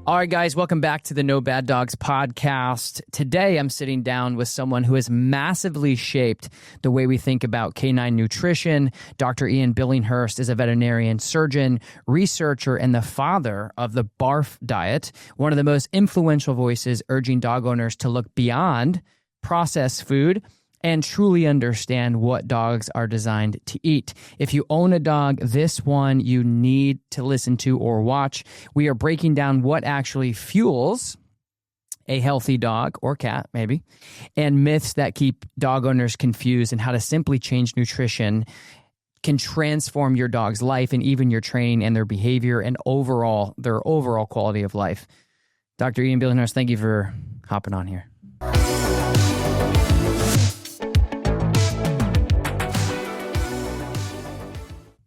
All right, guys, welcome back to the No Bad Dogs podcast. Today, I'm sitting down with someone who has massively shaped the way we think about canine nutrition. Dr. Ian Billinghurst is a veterinarian surgeon, researcher, and the father of the BARF diet, one of the most influential voices urging dog owners to look beyond processed food and truly understand what dogs are designed to eat. If you own a dog, this one you need to listen to or watch. We are breaking down what actually fuels a healthy dog or cat, maybe, and myths that keep dog owners confused, and how to simply change nutrition can transform your dog's life and even your training and their behavior and their overall quality of life. Dr. Ian Billinghurst, thank you for hopping on here.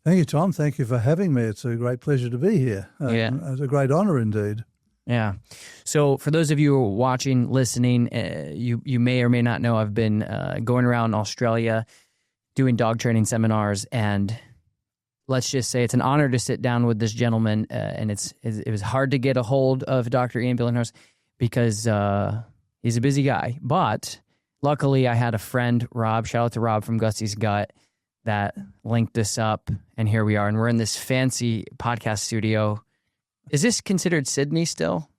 Thank you, Tom. Thank you for having me. It's a great pleasure to be here. It's a great honor indeed. Yeah. So for those of you who are watching, listening, you may or may not know I've been going around Australia doing dog training seminars, and let's just say it's an honor to sit down with this gentleman, and it was hard to get a hold of Dr. Ian Billinghurst because he's a busy guy. But luckily I had a friend, Rob, shout out to Rob from Gusty's Gut, that linked us up, and here we are. And we're in this fancy podcast studio. Is this considered Sydney still?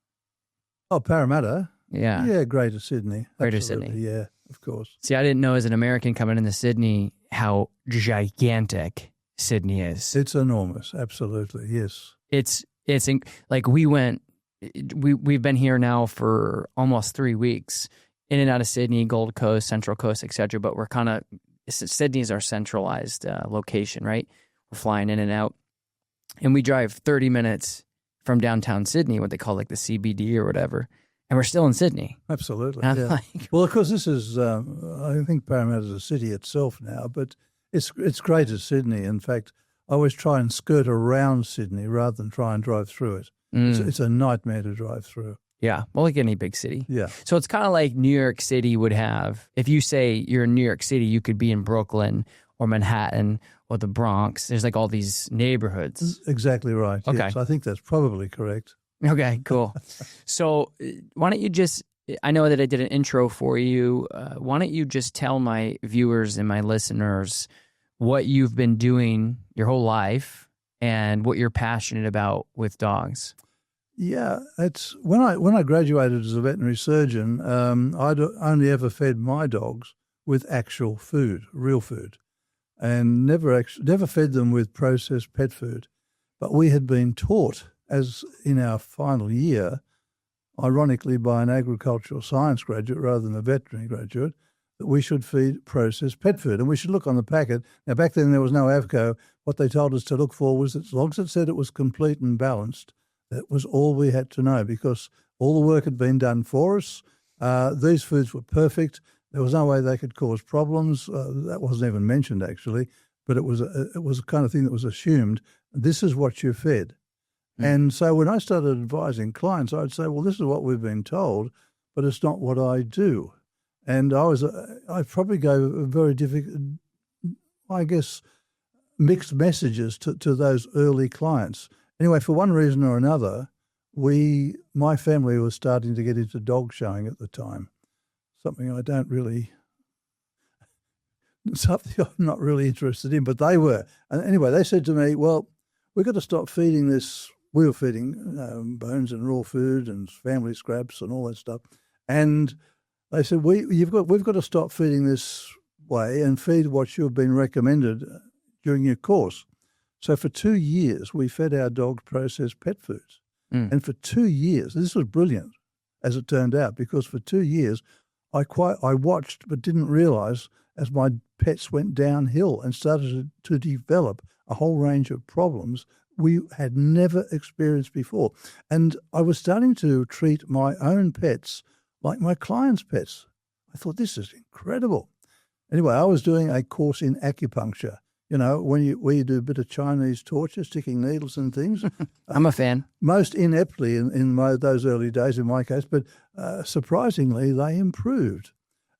Oh, Parramatta? Yeah. Yeah, Greater Sydney. Greater Absolutely. Sydney. Yeah, of course. See, I didn't know as an American coming into Sydney how gigantic Sydney is. It's enormous. Absolutely, yes. Like we've been here now for almost 3 weeks, in and out of Sydney, Gold Coast, Central Coast, etc. But we're kind of, Sydney's our centralized location, right? We're flying in and out. And we drive 30 minutes from downtown Sydney, what they call like the CBD or whatever, and we're still in Sydney. Absolutely, yeah. Well, of course, this is, I think Parramatta is a city itself now, but it's Greater Sydney. In fact, I always try and skirt around Sydney rather than try and drive through it. It's a nightmare to drive through. Yeah, well, like any big city. Yeah. So it's kind of like New York City would have, if you say you're in New York City, you could be in Brooklyn or Manhattan or the Bronx. There's like all these neighborhoods. Exactly right. Okay. Yes, I think that's probably correct. Okay, cool. So why don't you just, I know that I did an intro for you. Why don't you just tell my viewers and my listeners what you've been doing your whole life and what you're passionate about with dogs? Yeah, it's when I graduated as a veterinary surgeon, I'd only ever fed my dogs with actual food, real food, and never fed them with processed pet food. But we had been taught, as in our final year, ironically by an agricultural science graduate rather than a veterinary graduate, that we should feed processed pet food, and we should look on the packet. Now, back then there was no AVCO. What they told us to look for was that as long as it said it was complete and balanced, that was all we had to know, because all the work had been done for us. These foods were perfect. There was no way they could cause problems. That wasn't even mentioned, actually, but it was a kind of thing that was assumed. This is what you fed. And so when I started advising clients, I'd say, well, this is what we've been told, but it's not what I do. And I probably gave a very difficult, I guess, mixed messages to those early clients. Anyway, for one reason or another, my family was starting to get into dog showing at the time, something I'm not really interested in, but they were. And anyway, they said to me, well, we've got to stop feeding this. We were feeding bones and raw food and family scraps and all that stuff. And they said, we've got to stop feeding this way and feed what you've been recommended during your course. So for 2 years, we fed our dogs processed pet foods. And for 2 years, this was brilliant, as it turned out, because for 2 years, I watched but didn't realize as my pets went downhill and started to develop a whole range of problems we had never experienced before. And I was starting to treat my own pets like my clients' pets. I thought, this is incredible. Anyway, I was doing a course in acupuncture. You know, where you do a bit of Chinese torture, sticking needles and things. I'm a fan. Most ineptly in those early days in my case, but surprisingly, they improved.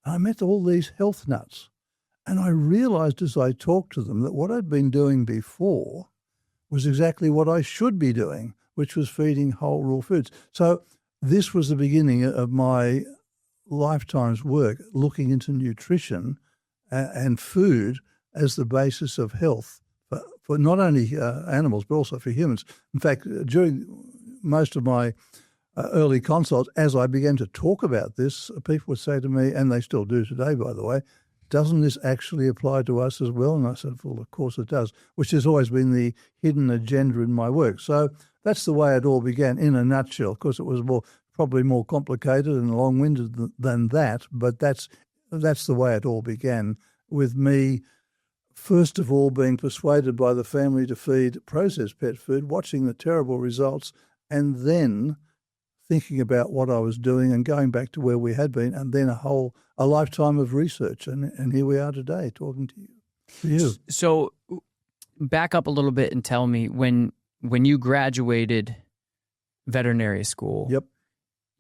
I met all these health nuts, and I realized as I talked to them that what I'd been doing before was exactly what I should be doing, which was feeding whole raw foods. So this was the beginning of my lifetime's work, looking into nutrition and food as the basis of health for not only animals but also for humans. In fact, during most of my early consults, as I began to talk about this, people would say to me, and they still do today, by the way, doesn't this actually apply to us as well? And I said, well, of course it does, which has always been the hidden agenda in my work. So that's the way it all began in a nutshell. Of course, it was probably more complicated and long-winded than that, but that's the way it all began, with me, first of all, being persuaded by the family to feed processed pet food, watching the terrible results, and then thinking about what I was doing and going back to where we had been, and then a lifetime of research. And here we are today talking to you. So back up a little bit and tell me, when you graduated veterinary school, yep,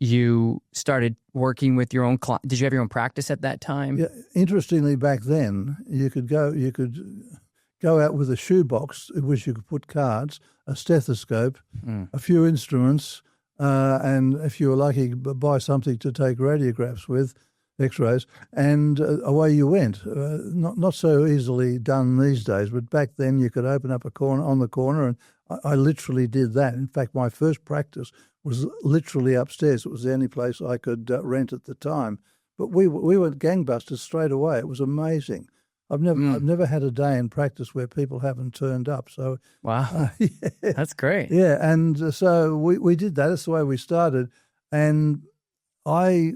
you started working with your own client. Did you have your own practice at that time? Yeah. Interestingly, back then you could go out with a shoebox in which you could put cards, a stethoscope, a few instruments, and if you were lucky, buy something to take radiographs with, X-rays, and away you went. Not so easily done these days, but back then you could open up on the corner, and I literally did that. In fact, my first practice was literally upstairs. It was the only place I could rent at the time. But we went gangbusters straight away. It was amazing. I've never had a day in practice where people haven't turned up. So wow, yeah. That's great. Yeah, and so we did that. That's the way we started. And one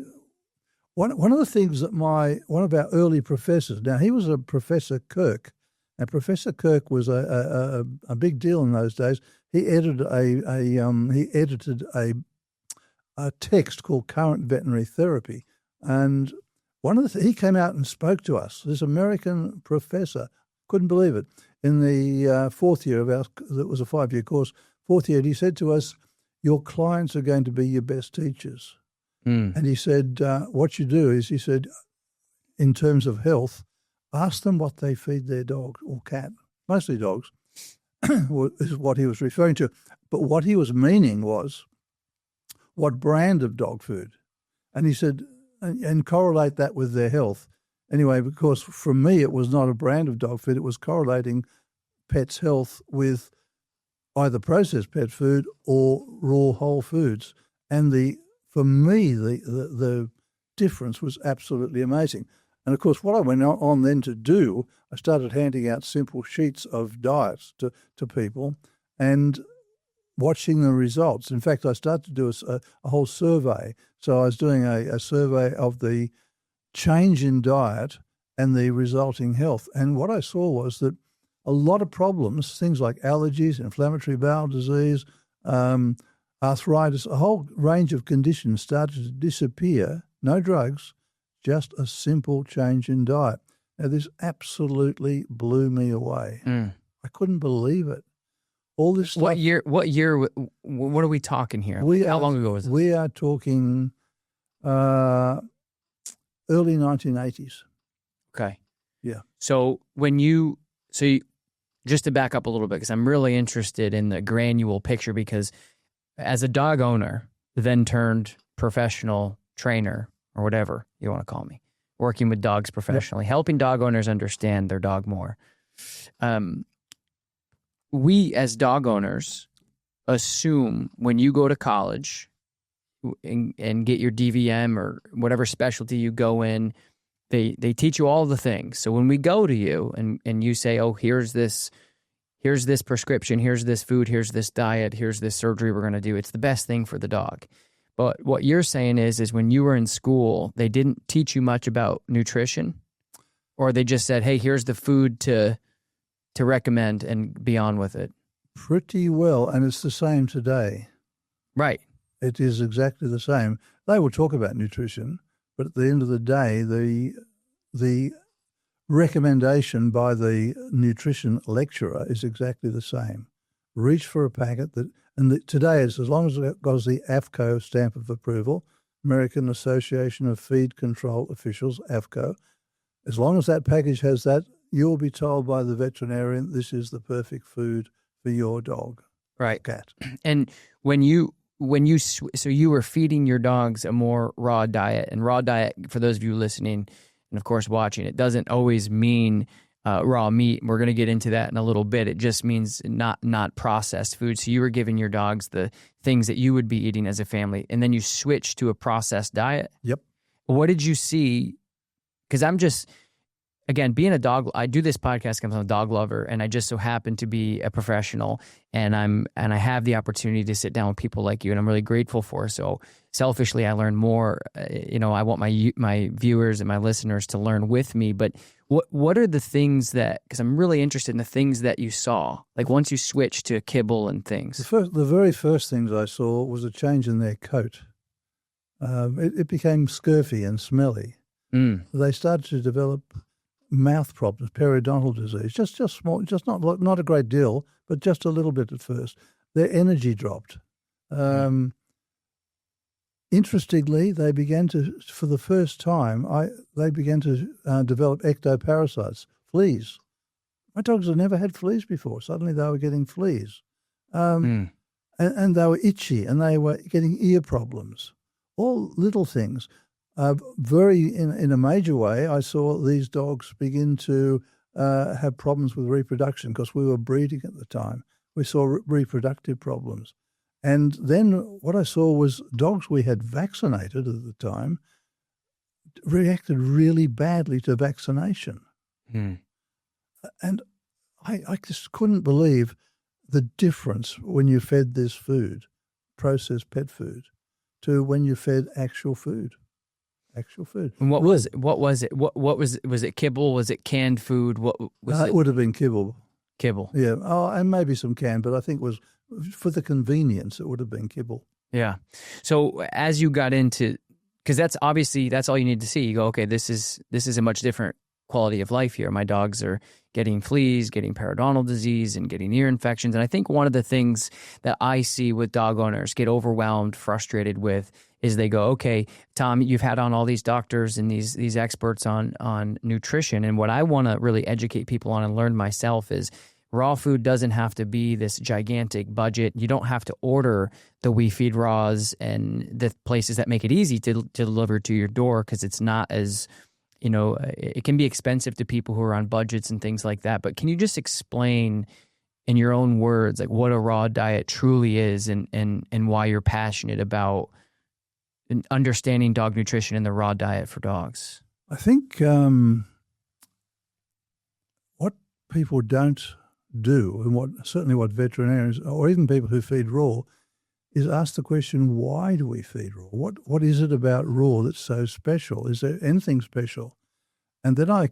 of the things that one of our early professors, now he was a Professor Kirk, and Professor Kirk was a big deal in those days. He edited a text called Current Veterinary Therapy, and he came out and spoke to us. This American professor, couldn't believe it. In the fourth year of ours, that was a 5-year course, fourth year, he said to us, "Your clients are going to be your best teachers." And he said, what you do is, he said, in terms of health, ask them what they feed their dog or cat, mostly dogs, is what he was referring to. But what he was meaning was, what brand of dog food? And he said, and correlate that with their health. Anyway, because for me, it was not a brand of dog food. It was correlating pets' health with either processed pet food or raw whole foods. And for me, the difference was absolutely amazing. And, of course, what I went on then to do, I started handing out simple sheets of diets to people and watching the results. In fact, I started to do a whole survey. So I was doing a survey of the change in diet and the resulting health. And what I saw was that a lot of problems, things like allergies, inflammatory bowel disease, arthritis, a whole range of conditions started to disappear. No drugs, just a simple change in diet. Now, this absolutely blew me away. I couldn't believe it. All this stuff. What year? What are we talking here? How long ago was this? We are talking early 1980s. Okay. Yeah. So just to back up a little bit, because I'm really interested in the granule picture, because as a dog owner, then turned professional trainer or whatever you want to call me, working with dogs professionally, helping dog owners understand their dog more. We as dog owners assume when you go to college and get your DVM or whatever specialty you go in, they teach you all the things. So when we go to you and you say, oh, here's this prescription, here's this food, here's this diet, here's this surgery we're going to do, it's the best thing for the dog. But what you're saying is when you were in school, they didn't teach you much about nutrition, or they just said, hey, here's the food to recommend and be on with it? Pretty well, and it's the same today. Right. It is exactly the same. They will talk about nutrition, but at the end of the day, the recommendation by the nutrition lecturer is exactly the same. Reach for a packet today it's as long as it goes the AFCO stamp of approval, American Association of Feed Control Officials, AFCO. As long as that package has that, you'll be told by the veterinarian this is the perfect food for your dog. Right. cat. And so you were feeding your dogs a more raw diet, and raw diet, for those of you listening and of course watching, it doesn't always mean raw meat. We're going to get into that in a little bit. It just means not processed food. So you were giving your dogs the things that you would be eating as a family, and then you switched to a processed diet. Yep. What did you see? Because I'm just, again, being a dog, I do this podcast because I'm a dog lover, and I just so happen to be a professional, and I have the opportunity to sit down with people like you, and I'm really grateful for. So selfishly, I learn more. I want my viewers and my listeners to learn with me. But what are the things that? Because I'm really interested in the things that you saw. Like once you switched to kibble and things. The very first things I saw was a change in their coat. It became scurfy and smelly. They started to develop mouth problems, periodontal disease, just small, just not a great deal, but just a little bit at first. Their energy dropped. Interestingly, they began to, for the first time, they began to develop ectoparasites, fleas. My dogs had never had fleas before. Suddenly they were getting fleas. And they were itchy, and they were getting ear problems. All little things. In a major way, I saw these dogs begin to have problems with reproduction because we were breeding at the time. We saw reproductive problems. And then what I saw was dogs we had vaccinated at the time reacted really badly to vaccination. And I just couldn't believe the difference when you fed this food, processed pet food, to when you fed actual food. Actual food. And what was it? What was it? What was it? Kibble? Was it canned food? What was it? It would have been kibble. Kibble. Yeah. Oh, and maybe some canned, but I think it was for the convenience. It would have been kibble. Yeah. So as you got into, because that's all you need to see. You go, okay, this is a much different quality of life here. My dogs are getting fleas, getting periodontal disease, and getting ear infections. And I think one of the things that I see with dog owners get overwhelmed, frustrated with, is they go, okay, Tom, you've had on all these doctors and these experts on nutrition. And what I want to really educate people on and learn myself is raw food doesn't have to be this gigantic budget. You don't have to order the We Feed Raws and the places that make it easy to deliver to your door, because it's not as, it can be expensive to people who are on budgets and things like that. But can you just explain in your own words, like what a raw diet truly is and why you're passionate about understanding dog nutrition and the raw diet for dogs? I think what people don't do, and certainly what veterinarians or even people who feed raw, is ask the question, why do we feed raw? What is it about raw that's so special? Is there anything special? And then I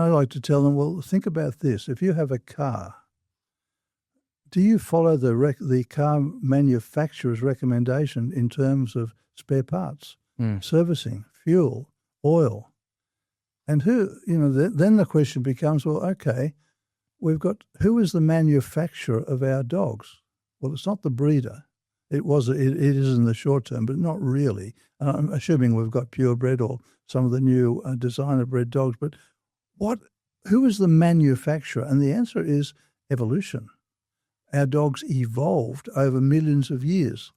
like to tell them, well, think about this. If you have a car, do you follow the car manufacturer's recommendation in terms of spare parts, servicing, fuel, oil? And then the question becomes, well, okay, who is the manufacturer of our dogs? Well, it's not the breeder. It is in the short term, but not really. I'm assuming we've got purebred or some of the new designer bred dogs, but who is the manufacturer? And the answer is evolution. Our dogs evolved over millions of years,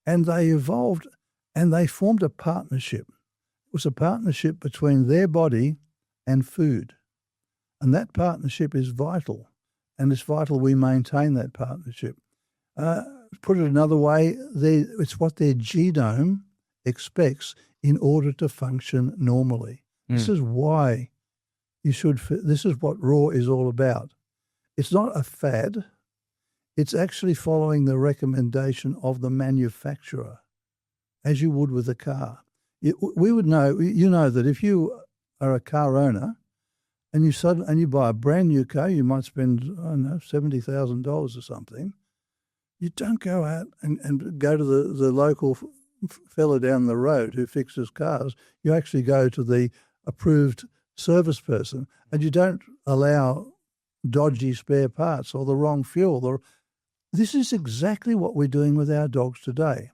and they evolved and they formed a partnership. It was a partnership between their body and food. And that partnership is vital, and it's vital we maintain that partnership. Put it another way, it's what their genome expects in order to function normally. This is why this is what raw is all about. It's not a fad. It's actually following the recommendation of the manufacturer, as you would with a car. We would know, that if you are a car owner and you buy a brand new car, you might spend, $70,000 or something. You don't go out and go to the local fella down the road who fixes cars. You actually go to the approved service person, and you don't allow dodgy spare parts or the wrong fuel. This is exactly what we're doing with our dogs today.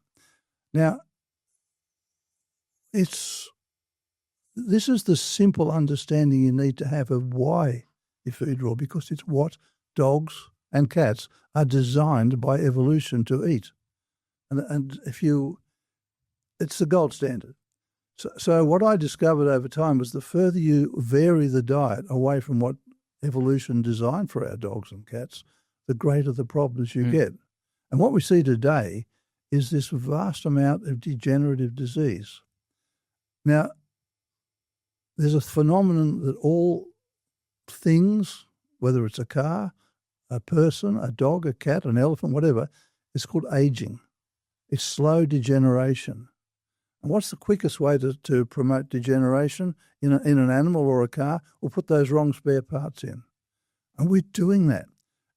Now, this is the simple understanding you need to have of why you feed raw, because it's what dogs and cats are designed by evolution to eat. And it's the gold standard. So what I discovered over time was the further you vary the diet away from what evolution designed for our dogs and cats, the greater the problems you get. And what we see today is this vast amount of degenerative disease. Now, there's a phenomenon that all things, whether it's a car, a person, a dog, a cat, an elephant, whatever, it's called aging. It's slow degeneration. And what's the quickest way to promote degeneration in an animal or a car? We'll put those wrong spare parts in. And we're doing that.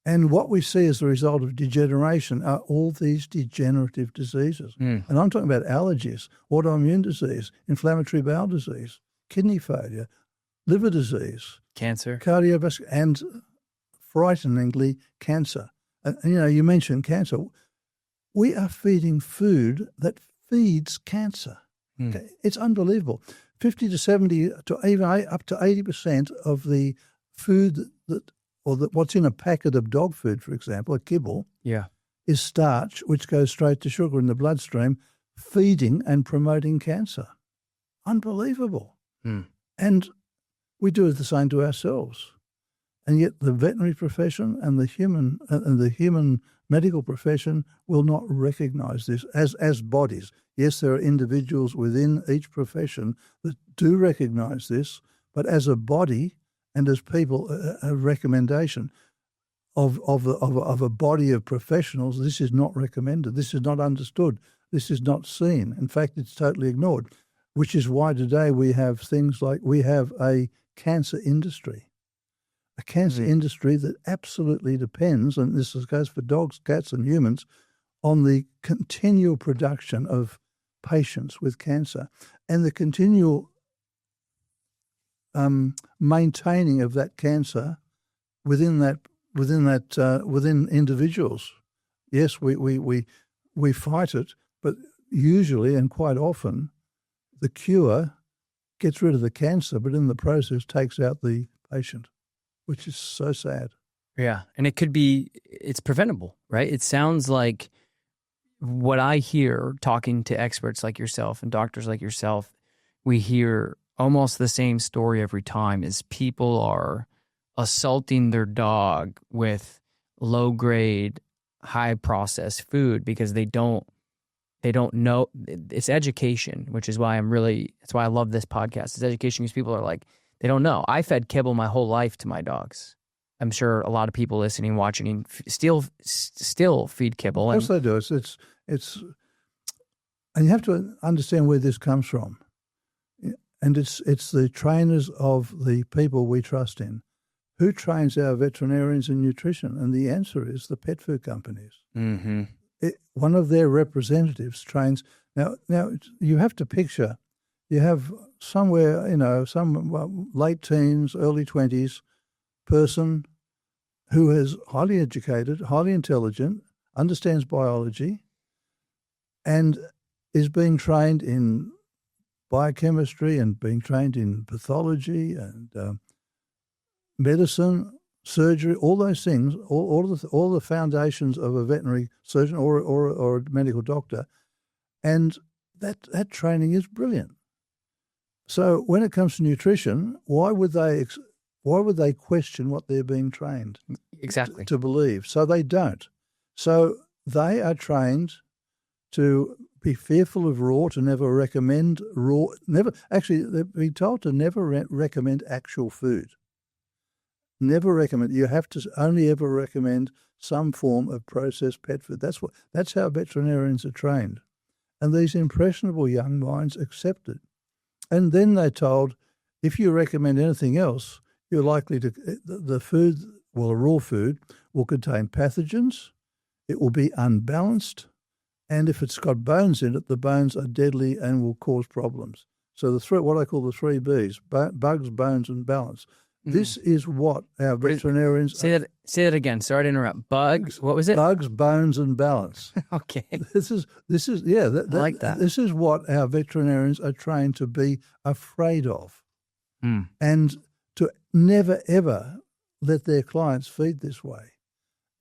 And what we see as a result of degeneration are all these degenerative diseases. And I'm talking about allergies, autoimmune disease, inflammatory bowel disease, kidney failure, liver disease, cancer, cardiovascular, and frighteningly, cancer. And you mentioned cancer. We are feeding food that feeds cancer. Okay? It's unbelievable. 50 to 70 to even up to 80% of the food what's in a packet of dog food, for example, a kibble, is starch, which goes straight to sugar in the bloodstream, feeding and promoting cancer. Unbelievable. And we do the same to ourselves. And yet the veterinary profession and the human medical profession will not recognize this as bodies. Yes, there are individuals within each profession that do recognize this, but as a body and as people, a recommendation of a body of professionals, this is not recommended. This is not understood. This is not seen. In fact, it's totally ignored, which is why today we have things like we have a cancer industry. A cancer industry that absolutely depends, and this goes for dogs, cats, and humans, on the continual production of patients with cancer and the continual maintaining of that cancer within individuals. Yes, we fight it, but usually and quite often, the cure gets rid of the cancer, but in the process takes out the patient, which is so sad. Yeah, and it's preventable, right? It sounds like what I hear talking to experts like yourself and doctors like yourself, we hear almost the same story every time is people are assaulting their dog with low-grade, high-processed food because they don't know. It's education, which is why that's why I love this podcast. It's education because people are like, they don't know. I fed kibble my whole life to my dogs. I'm sure a lot of people listening, watching, still feed kibble. Of course they do. It's, and you have to understand where this comes from. And it's the trainers of the people we trust in. Who trains our veterinarians in nutrition? And the answer is the pet food companies. Mm-hmm. One of their representatives trains. Now you have to picture, you have somewhere, some late teens, early 20s person who is highly educated, highly intelligent, understands biology, and is being trained in biochemistry and being trained in pathology and medicine, surgery, all those things, all the foundations of a veterinary surgeon or a medical doctor, and that training is brilliant. So when it comes to nutrition, why would they question what they're being trained exactly to believe? So they don't. So they are trained to be fearful of raw, to never recommend raw, they're being told to never recommend actual food. Never recommend. You have to only ever recommend some form of processed pet food. That's how veterinarians are trained. And these impressionable young minds accept it. And then they're told, if you recommend anything else, you're likely to, the food, well, raw food will contain pathogens, it will be unbalanced, and if it's got bones in it, the bones are deadly and will cause problems. So what I call the 3 Bs, bugs, bones, and balance. This is what our veterinarians... Say that again. Sorry to interrupt. Bugs, what was it? Bugs, bones, and balance. Okay. This is I like that. This is what our veterinarians are trained to be afraid of. And to never, ever let their clients feed this way.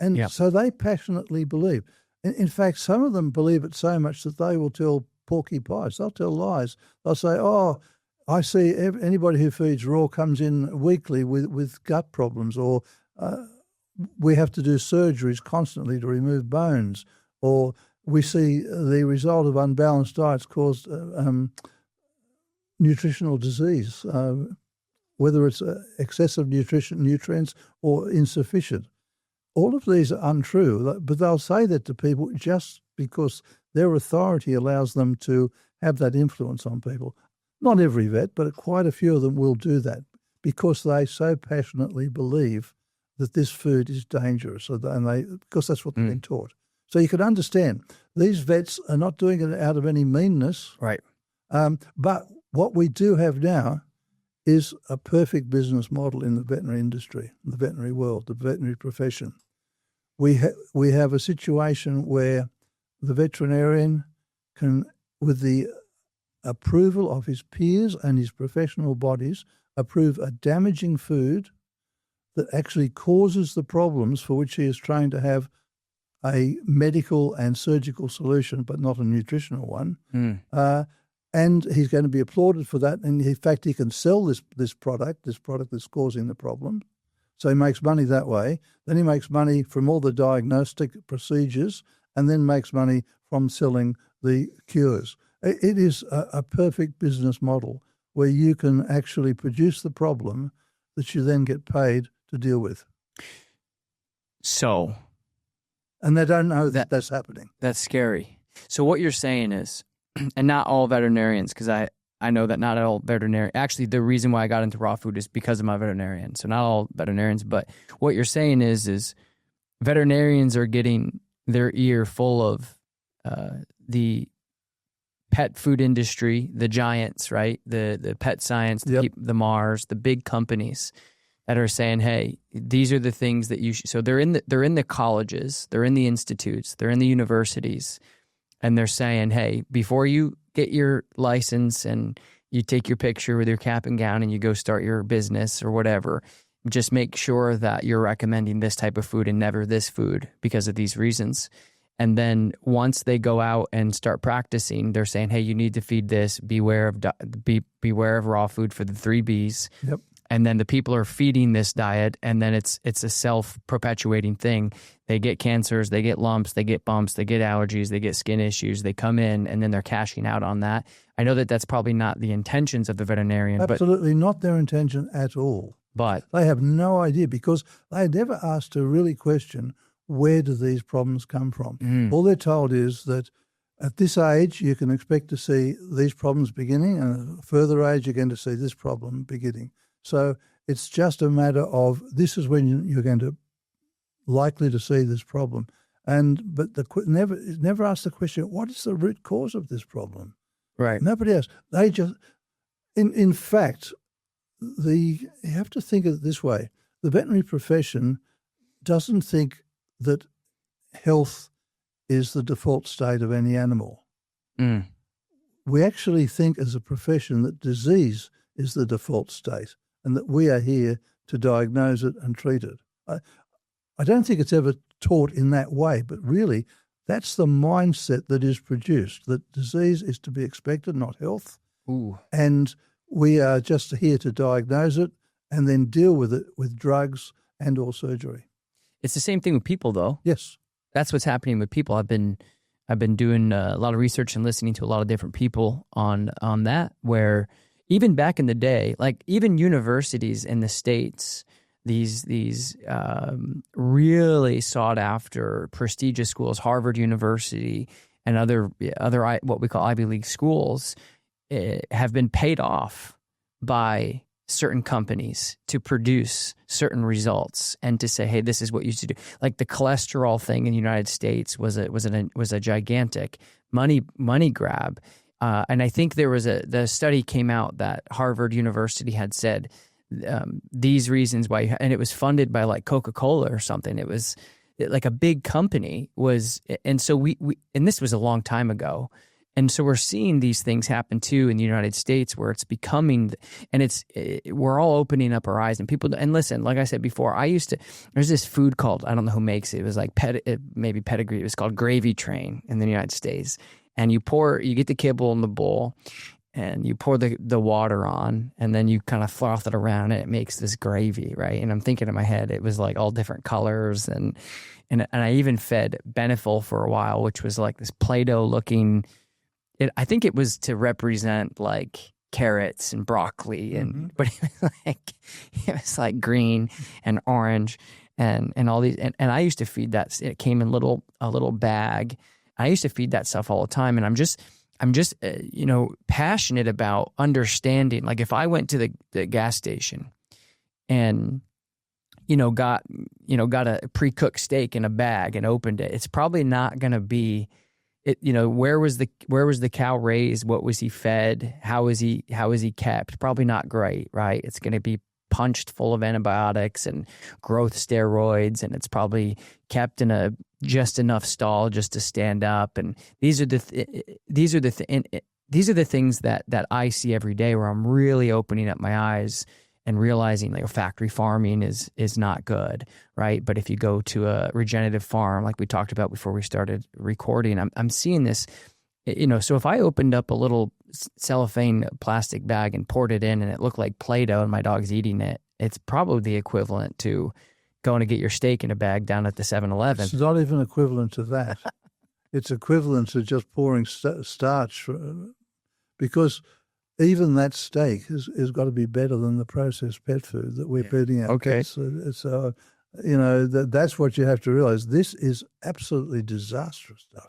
And so they passionately believe. In fact, some of them believe it so much that they will tell porky pies. They'll tell lies. They'll say, oh, I see anybody who feeds raw comes in weekly with gut problems, or we have to do surgeries constantly to remove bones, or we see the result of unbalanced diets cause nutritional disease, whether it's excessive nutrients or insufficient. All of these are untrue, but they'll say that to people just because their authority allows them to have that influence on people. Not every vet, but quite a few of them will do that because they so passionately believe that this food is dangerous, because that's what they've been taught. So you can understand these vets are not doing it out of any meanness. Right. But what we do have now is a perfect business model in the veterinary industry, the veterinary world, the veterinary profession. We have a situation where the veterinarian can, with the approval of his peers and his professional bodies, approve a damaging food that actually causes the problems for which he is trying to have a medical and surgical solution, but not a nutritional one. And he's going to be applauded for that. And in fact, he can sell this product that's causing the problem. So he makes money that way. Then he makes money from all the diagnostic procedures, and then makes money from selling the cures. It is a perfect business model where you can actually produce the problem that you then get paid to deal with. So, and they don't know that that's happening. That's scary. So what you're saying is, and not all veterinarians, because I know that not all veterinarians, actually the reason why I got into raw food is because of my veterinarian. So not all veterinarians, but what you're saying is veterinarians are getting their ear full of the pet food industry, the giants, right? The pet science, the Mars, the big companies that are saying, hey, these are the things that you should. So they're in the colleges, they're in the institutes, they're in the universities, and they're saying, hey, before you get your license and you take your picture with your cap and gown and you go start your business or whatever, just make sure that you're recommending this type of food and never this food because of these reasons. And then once they go out and start practicing, they're saying, hey, you need to feed this, beware of raw food for the 3 Bs. Yep. And then the people are feeding this diet, and then it's a self-perpetuating thing. They get cancers, they get lumps, they get bumps, they get allergies, they get skin issues. They come in, and then they're cashing out on that. I know that that's probably not the intentions of the veterinarian. Absolutely not their intention at all. But they have no idea because they never asked to really question, where do these problems come from? All they're told is that at this age, you can expect to see these problems beginning, and at a further age, you're going to see this problem beginning. So it's just a matter of this is when you're going to likely to see this problem. But never ask the question, what is the root cause of this problem? Right. Nobody else. They just, in fact, you have to think of it this way. The veterinary profession doesn't think that health is the default state of any animal. We actually think as a profession that disease is the default state and that we are here to diagnose it and treat it. I don't think it's ever taught in that way, but really that's the mindset that is produced, that disease is to be expected, not health. Ooh. And we are just here to diagnose it and then deal with it with drugs and or surgery. It's the same thing with people, though. Yes. That's what's happening with people. I've been doing a lot of research and listening to a lot of different people on that, where even back in the day, like even universities in the States, these really sought after prestigious schools, Harvard University and other what we call Ivy League schools, have been paid off by certain companies to produce certain results and to say, hey, this is what you should do. Like the cholesterol thing in the United States was a gigantic money grab. And I think the study came out that Harvard University had said these reasons why, and it was funded by like Coca-Cola or something. It was like a big company was, and so we and this was a long time ago. And so we're seeing these things happen too in the United States, where it's becoming, and we're all opening up our eyes. And people, and listen, like I said before, there's this food called, I don't know who makes it. It was like maybe Pedigree. It was called Gravy Train in the United States. And you get the kibble in the bowl, and you pour the water on, and then you kind of froth it around, and it makes this gravy, right? And I'm thinking in my head, it was like all different colors, and I even fed Beneful for a while, which was like this Play-Doh looking. I think it was to represent like carrots and broccoli, but it was like green and orange and all these. And I used to feed that. It came in a little bag. I used to feed that stuff all the time, and I'm just passionate about understanding. Like if I went to the gas station and got a pre-cooked steak in a bag and opened it, it's probably not going to be it. Where was the cow raised? What was he fed? How is he kept? Probably not great, right? It's going to be punched full of antibiotics and growth steroids, and it's probably kept in a just enough stall just to stand up. And these are the things that I see every day, where I'm really opening up my eyes and realizing like factory farming is not good, right? But if you go to a regenerative farm, like we talked about before we started recording, I'm seeing this. So if I opened up a little cellophane plastic bag and poured it in, and it looked like Play-Doh and my dog's eating it, it's probably the equivalent to going to get your steak in a bag down at the 7-Eleven. It's not even equivalent to that. It's equivalent to just pouring starch, because even that steak has got to be better than the processed pet food that we're feeding our pets. So, that's what you have to realize. This is absolutely disastrous stuff.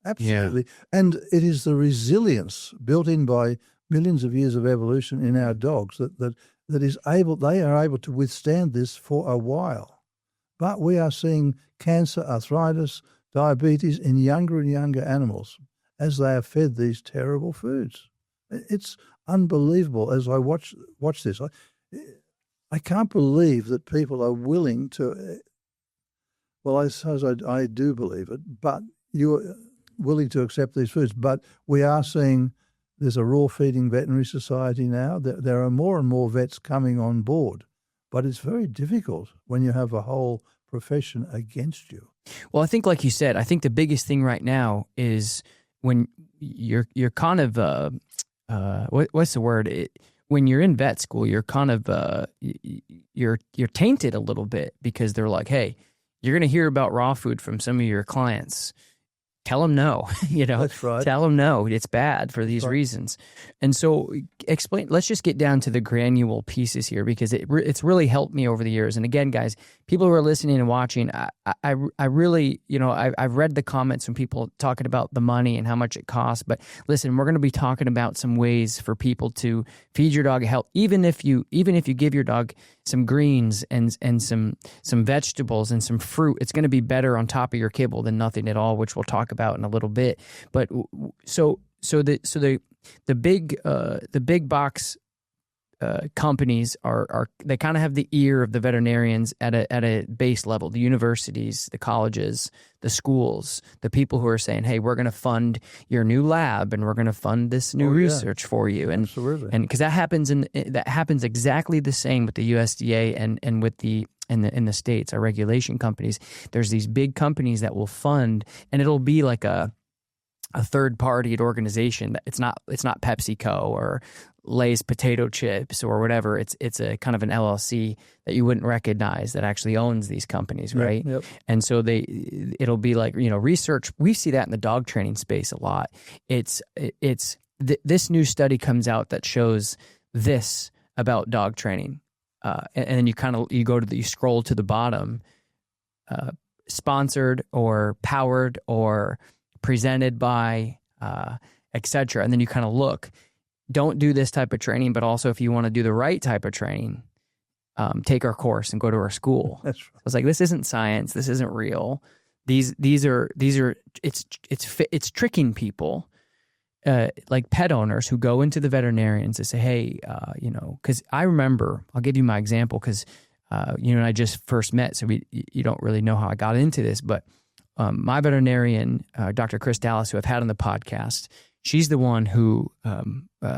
Absolutely. Yeah. And it is the resilience built in by millions of years of evolution in our dogs that they are able to withstand this for a while. But we are seeing cancer, arthritis, diabetes in younger and younger animals as they are fed these terrible foods. It's unbelievable as I watch this. I can't believe that people are willing to, well, I suppose I do believe it, but you're willing to accept these foods. But we are seeing there's a raw feeding veterinary society now. There are more and more vets coming on board, but it's very difficult when you have a whole profession against you. Well, I think, like you said, I think the biggest thing right now is when you're kind of what's the word? When you're in vet school, you're kind of you're tainted a little bit, because they're like, hey, you're going to hear about raw food from some of your clients. Tell them no, That's right. Tell them no, it's bad for these reasons. And so let's just get down to the granule pieces here, because it's really helped me over the years. And again, guys, people who are listening and watching, I really, I've read the comments from people talking about the money and how much it costs. But listen, we're going to be talking about some ways for people to feed your dog health, even if you give your dog some greens and some vegetables and some fruit. It's going to be better on top of your kibble than nothing at all, which we'll talk about in a little bit. But so the big box companies are they kind of have the ear of the veterinarians at a base level, the universities, the colleges, the schools, the people who are saying, hey, we're going to fund your new lab and we're going to fund this new research for you. And absolutely. And because that happens exactly the same with the USDA and with the in the States, our regulation companies. There's these big companies that will fund, and it'll be like a third-party organization. It's not PepsiCo or Lay's potato chips or whatever. It's a kind of an LLC that you wouldn't recognize that actually owns these companies, right? Yep. And so it'll be like, research. We see that in the dog training space a lot. This new study comes out that shows this about dog training, and then you scroll to the bottom, sponsored or powered or presented by, etc. And then you kind of look. Don't do this type of training, but also if you want to do the right type of training, take our course and go to our school. That's right. I was like, this isn't science. This isn't real. These are it's tricking people, like pet owners who go into the veterinarians and say, hey, because I remember, I'll give you my example, because you and I just first met, so you don't really know how I got into this, but my veterinarian, Dr. Chris Dallas, who I've had on the podcast, she's the one who,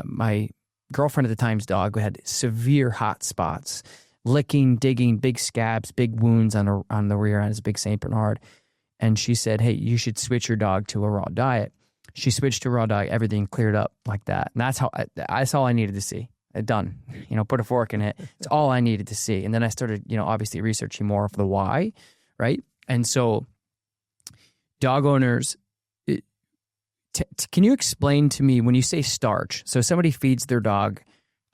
my girlfriend at the time's dog had severe hot spots, licking, digging, big scabs, big wounds on the rear end. It's a big Saint Bernard. And she said, hey, you should switch your dog to a raw diet. She switched to raw diet. Everything cleared up like that. And that's all I needed to see. Done. Put a fork in it. It's all I needed to see. And then I started, obviously researching more of the why, right? And so dog owners, can you explain to me when you say starch? So somebody feeds their dog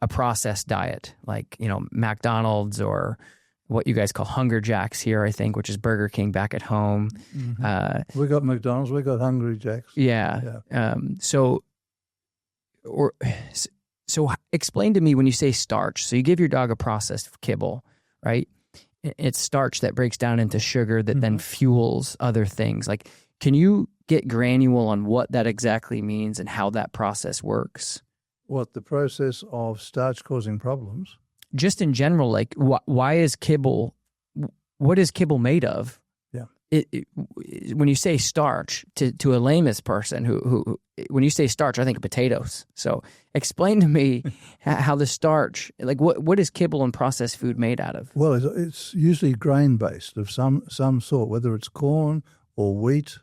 a processed diet, like, McDonald's or what you guys call Hunger Jacks here, I think, which is Burger King back at home. Mm-hmm. We got McDonald's, we got Hungry Jacks. Yeah. So explain to me when you say starch. So you give your dog a processed kibble, right? It's starch that breaks down into sugar that then fuels other things. Like, can you get granular on what that exactly means and how that process works? What, the process of starch causing problems? Just in general, like why is kibble, what is kibble made of? Yeah. When you say starch to a layman's person who when you say starch, I think of potatoes. So explain to me how the starch, like what is kibble and processed food made out of? Well, it's usually grain based of some sort, whether it's corn or wheat,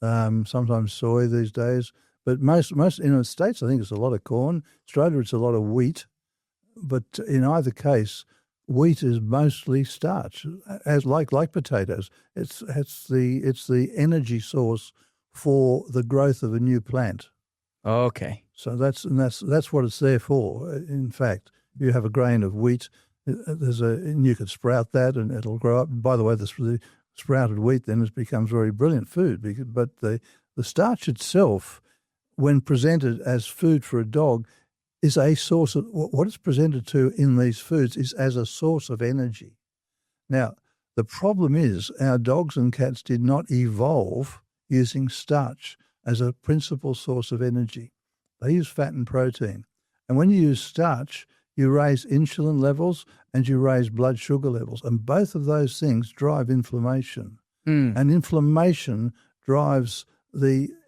sometimes soy these days. But most in the States, I think it's a lot of corn. Australia, it's a lot of wheat. But in either case, wheat is mostly starch, as like potatoes. It's the energy source for the growth of a new plant. Okay. So that's what it's there for. In fact, you have a grain of wheat, and you could sprout that, and it'll grow up. And by the way, the sprouted wheat then becomes very brilliant food. But the starch itself, when presented as food for a dog, is a source of what it's presented to in these foods is as a source of energy. Now, the problem is our dogs and cats did not evolve using starch as a principal source of energy. They use fat and protein. And when you use starch, you raise insulin levels and you raise blood sugar levels. And both of those things drive inflammation. And inflammation drives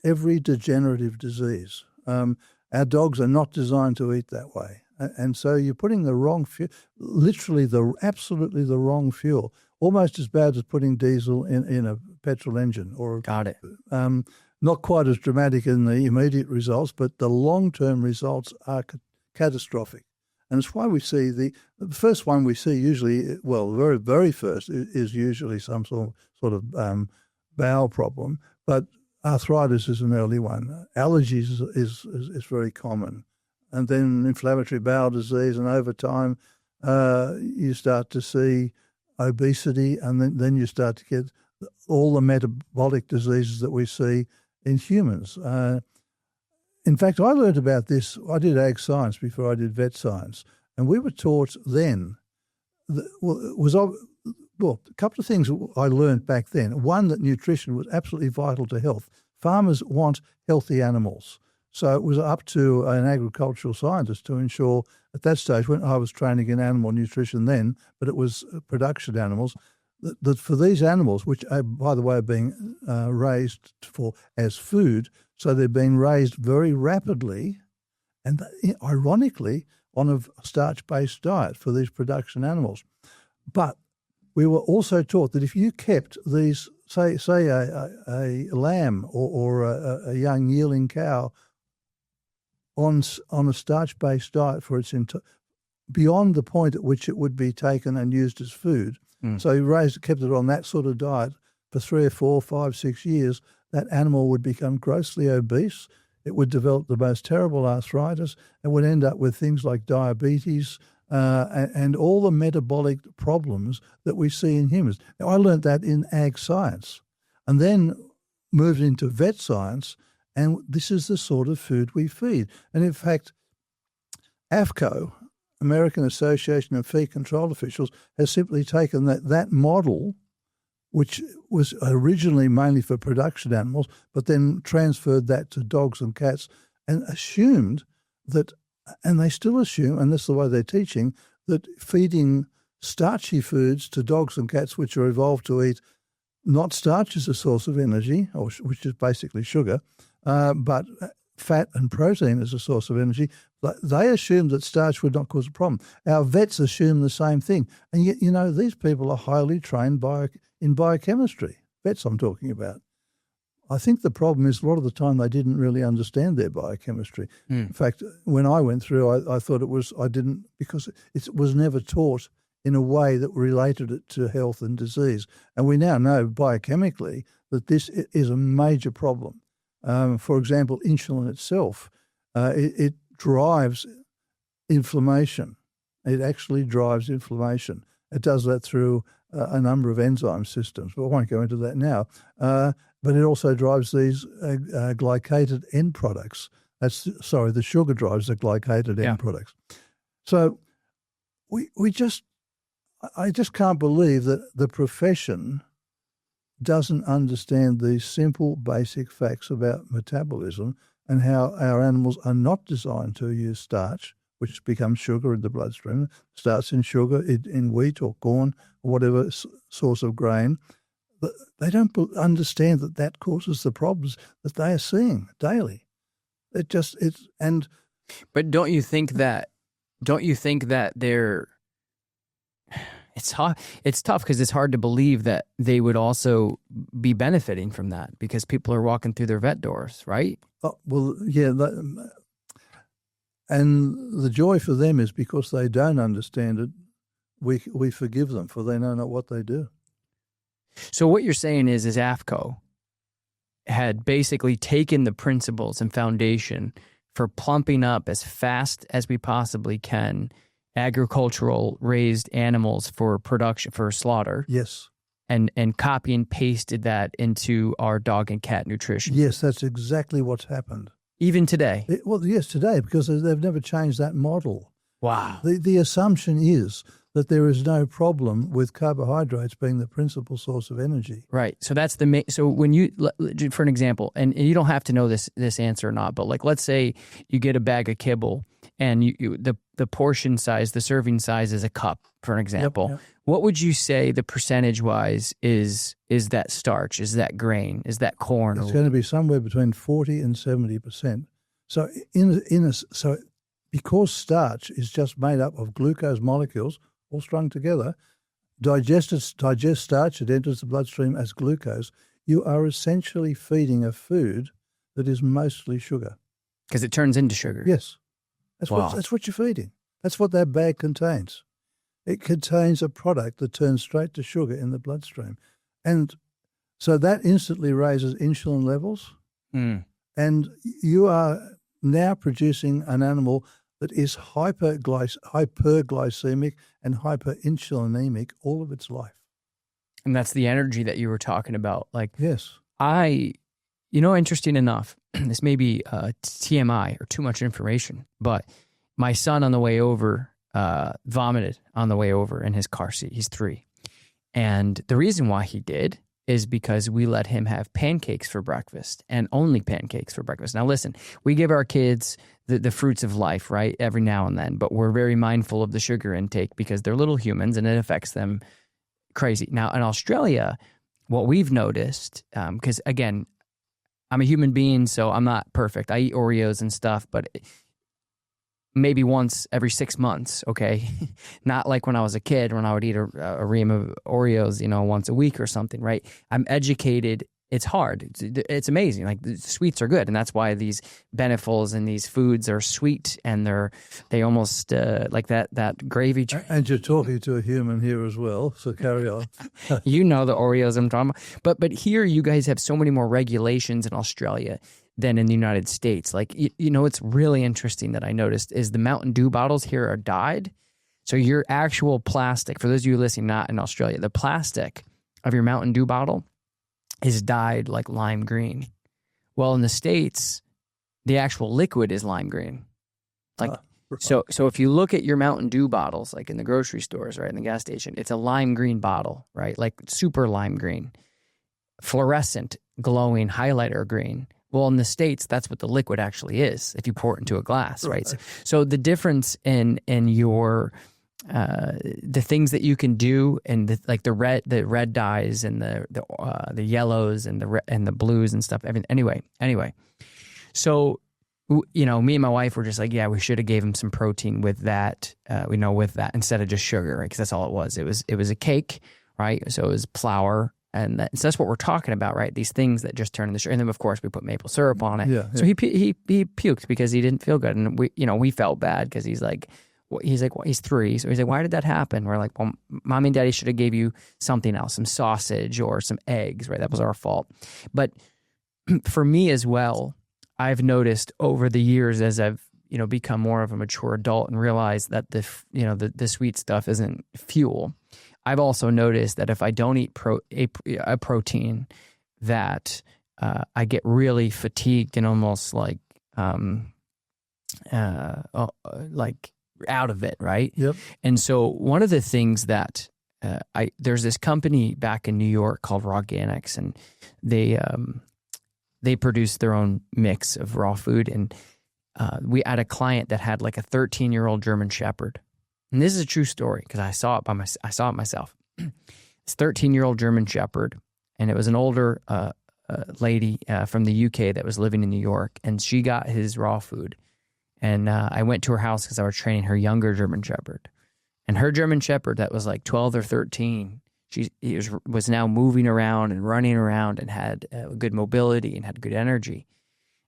every degenerative disease. Our dogs are not designed to eat that way. And so you're putting the wrong fuel, literally absolutely the wrong fuel, almost as bad as putting diesel in a petrol engine. Got it. Not quite as dramatic in the immediate results, but the long-term results are catastrophic. And it's why we see the first one we see usually, well, the very, very first is usually some sort of bowel problem, but arthritis is an early one. Allergies is very common. And then inflammatory bowel disease, and over time you start to see obesity, and then you start to get all the metabolic diseases that we see in humans. In fact, I learned about this. I did ag science before I did vet science, and we were taught then, a couple of things I learned back then. One, that nutrition was absolutely vital to health. Farmers want healthy animals. So it was up to an agricultural scientist to ensure at that stage, when I was training in animal nutrition then, but it was production animals, that for these animals, which by the way are being raised as food, so they're being raised very rapidly and ironically on a starch-based diet for these production animals. But we were also taught that if you kept these, say a lamb or a young yearling cow on a starch-based diet for its beyond the point at which it would be taken and used as food, so you kept it on that sort of diet for 3 or 4, 5, 6 years, that animal would become grossly obese. It would develop the most terrible arthritis and would end up with things like diabetes, and all the metabolic problems that we see in humans. Now, I learned that in ag science and then moved into vet science, and this is the sort of food we feed. And in fact, AFCO, American Association of Feed Control Officials, has simply taken that model, which was originally mainly for production animals, but then transferred that to dogs and cats and assumed that, and they still assume, and this is the way they're teaching, that feeding starchy foods to dogs and cats, which are evolved to eat not starch as a source of energy, which is basically sugar, but fat and protein as a source of energy, they assumed that starch would not cause a problem. Our vets assume the same thing. And yet, these people are highly trained in biochemistry, vets I'm talking about. I think the problem is a lot of the time they didn't really understand their biochemistry. In fact, when I went through, I thought because it was never taught in a way that related it to health and disease. And we now know biochemically that this is a major problem. For example, insulin itself, it drives inflammation. It actually drives inflammation. It does that through a number of enzyme systems, but I won't go into that now. But it also drives these glycated end products. The sugar drives the glycated end products. So I just can't believe that the profession doesn't understand these simple, basic facts about metabolism and how our animals are not designed to use starch, which becomes sugar in the bloodstream. Starts in sugar, in wheat or corn or whatever source of grain. They don't understand that causes the problems that they are seeing daily. But don't you think that they're? It's tough because it's hard to believe that they would also be benefiting from that because people are walking through their vet doors, right? Oh, well, yeah. And the joy for them is because they don't understand it, we forgive them, for they know not what they do. So what you're saying is AFCO had basically taken the principles and foundation for plumping up as fast as we possibly can agricultural raised animals for production, for slaughter. Yes. And copy and pasted that into our dog and cat nutrition. Yes, that's exactly what's happened. Even today? Yes, today, because they've never changed that model. Wow. The assumption is that there is no problem with carbohydrates being the principal source of energy. Right. So that's so when you, for an example, and you don't have to know this answer or not, but like let's say you get a bag of kibble and the portion size, the serving size is a cup, for an example. Yep. What would you say the percentage-wise is that starch, is that grain, is that corn? It's going to be somewhere between 40 and 70%. So because starch is just made up of glucose molecules all strung together, digest starch, it enters the bloodstream as glucose. You are essentially feeding a food that is mostly sugar. Because it turns into sugar. Yes. That's what you're feeding. That's what that bag contains. It contains a product that turns straight to sugar in the bloodstream. And so that instantly raises insulin levels. And you are now producing an animal that is hyperglycemic and hyperinsulinemic all of its life. And that's the energy that you were talking about. Like, yes. Interesting enough, this may be TMI or too much information, but my son on the way over vomited on the way over in his car seat. He's 3. And the reason why he did is because we let him have pancakes for breakfast and only pancakes for breakfast. Now, listen, we give our kids the fruits of life, right, every now and then, but we're very mindful of the sugar intake because they're little humans and it affects them crazy. Now, in Australia, what we've noticed, because again, I'm a human being, so I'm not perfect. I eat Oreos and stuff, but maybe once every 6 months, okay? Not like when I was a kid when I would eat a ream of Oreos, once a week or something, right? I'm educated. It's hard. It's amazing. Like, the sweets are good, and that's why these benefits and these foods are sweet, and they almost like that gravy. And you're talking to a human here as well, so carry on. You know the Oreos I'm talking about. But here you guys have so many more regulations in Australia than in the United States. Like, it's really interesting that I noticed is the Mountain Dew bottles here are dyed. So your actual plastic, for those of you listening not in Australia, the plastic of your Mountain Dew bottle is dyed like lime green. Well, in the States, the actual liquid is lime green. Like, so if you look at your Mountain Dew bottles, like in the grocery stores, right, in the gas station, it's a lime green bottle, right? Like super lime green, fluorescent, glowing highlighter green. Well, in the States, that's what the liquid actually is if you pour it into a glass, right? So the difference in your the things that you can do, and the red dyes and the yellows and the blues and stuff. Anyway. So me and my wife were just like, yeah, we should have gave him some protein with that, with that instead of just sugar, right? Because that's all it was. It was a cake, right? So it was flour, and so that's what we're talking about, right? These things that just turn into sugar. And then of course we put maple syrup on it. Yeah, So he puked because he didn't feel good, and we felt bad because he's 3, so he's like, why did that happen? We're like, well, mommy and daddy should have gave you something else, some sausage or some eggs, right? That was our fault. But for me as well, I've noticed over the years as I've become more of a mature adult and realized that the sweet stuff isn't fuel. I've also noticed that if I don't eat a protein, that I get really fatigued and almost like out of it, right? Yep. And so one of the things that there's this company back in New York called Organics, and they produce their own mix of raw food. And we had a client that had like a 13-year-old German Shepherd. And this is a true story because I saw it myself. This 13-year-old German Shepherd, and it was an older lady from the UK that was living in New York, and she got his raw food. And I went to her house because I was training her younger German Shepherd. And her German Shepherd that was like 12 or 13, he was now moving around and running around and had good mobility and had good energy.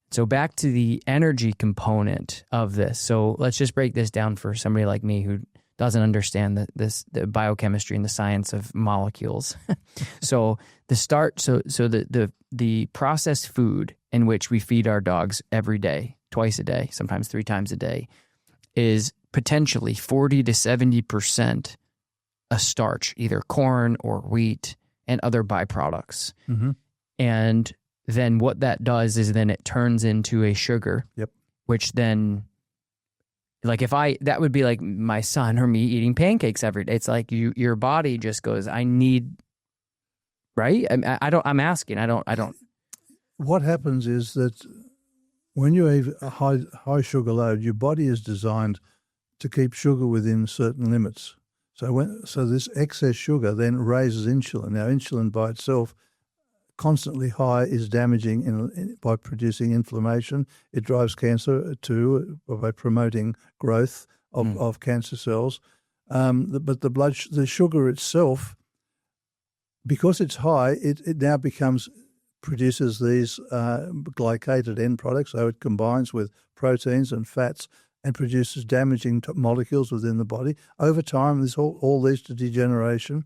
So back to the energy component of this. So let's just break this down for somebody like me who doesn't understand the biochemistry and the science of molecules. So the processed food in which we feed our dogs every day, twice a day, sometimes 3 times a day, is potentially 40 to 70% a starch, either corn or wheat and other byproducts. Mm-hmm. And then what that does is then it turns into a sugar, which then, like that would be like my son or me eating pancakes every day. It's like your body just goes, I need, right? I'm asking. I don't. What happens is that when you have a high sugar load, your body is designed to keep sugar within certain limits. So this excess sugar then raises insulin. Now, insulin by itself, constantly high, is damaging by producing inflammation. It drives cancer too by promoting growth of cancer cells. But the sugar itself, because it's high, it now produces these glycated end products. So it combines with proteins and fats and produces damaging molecules within the body. Over time, this all leads to degeneration.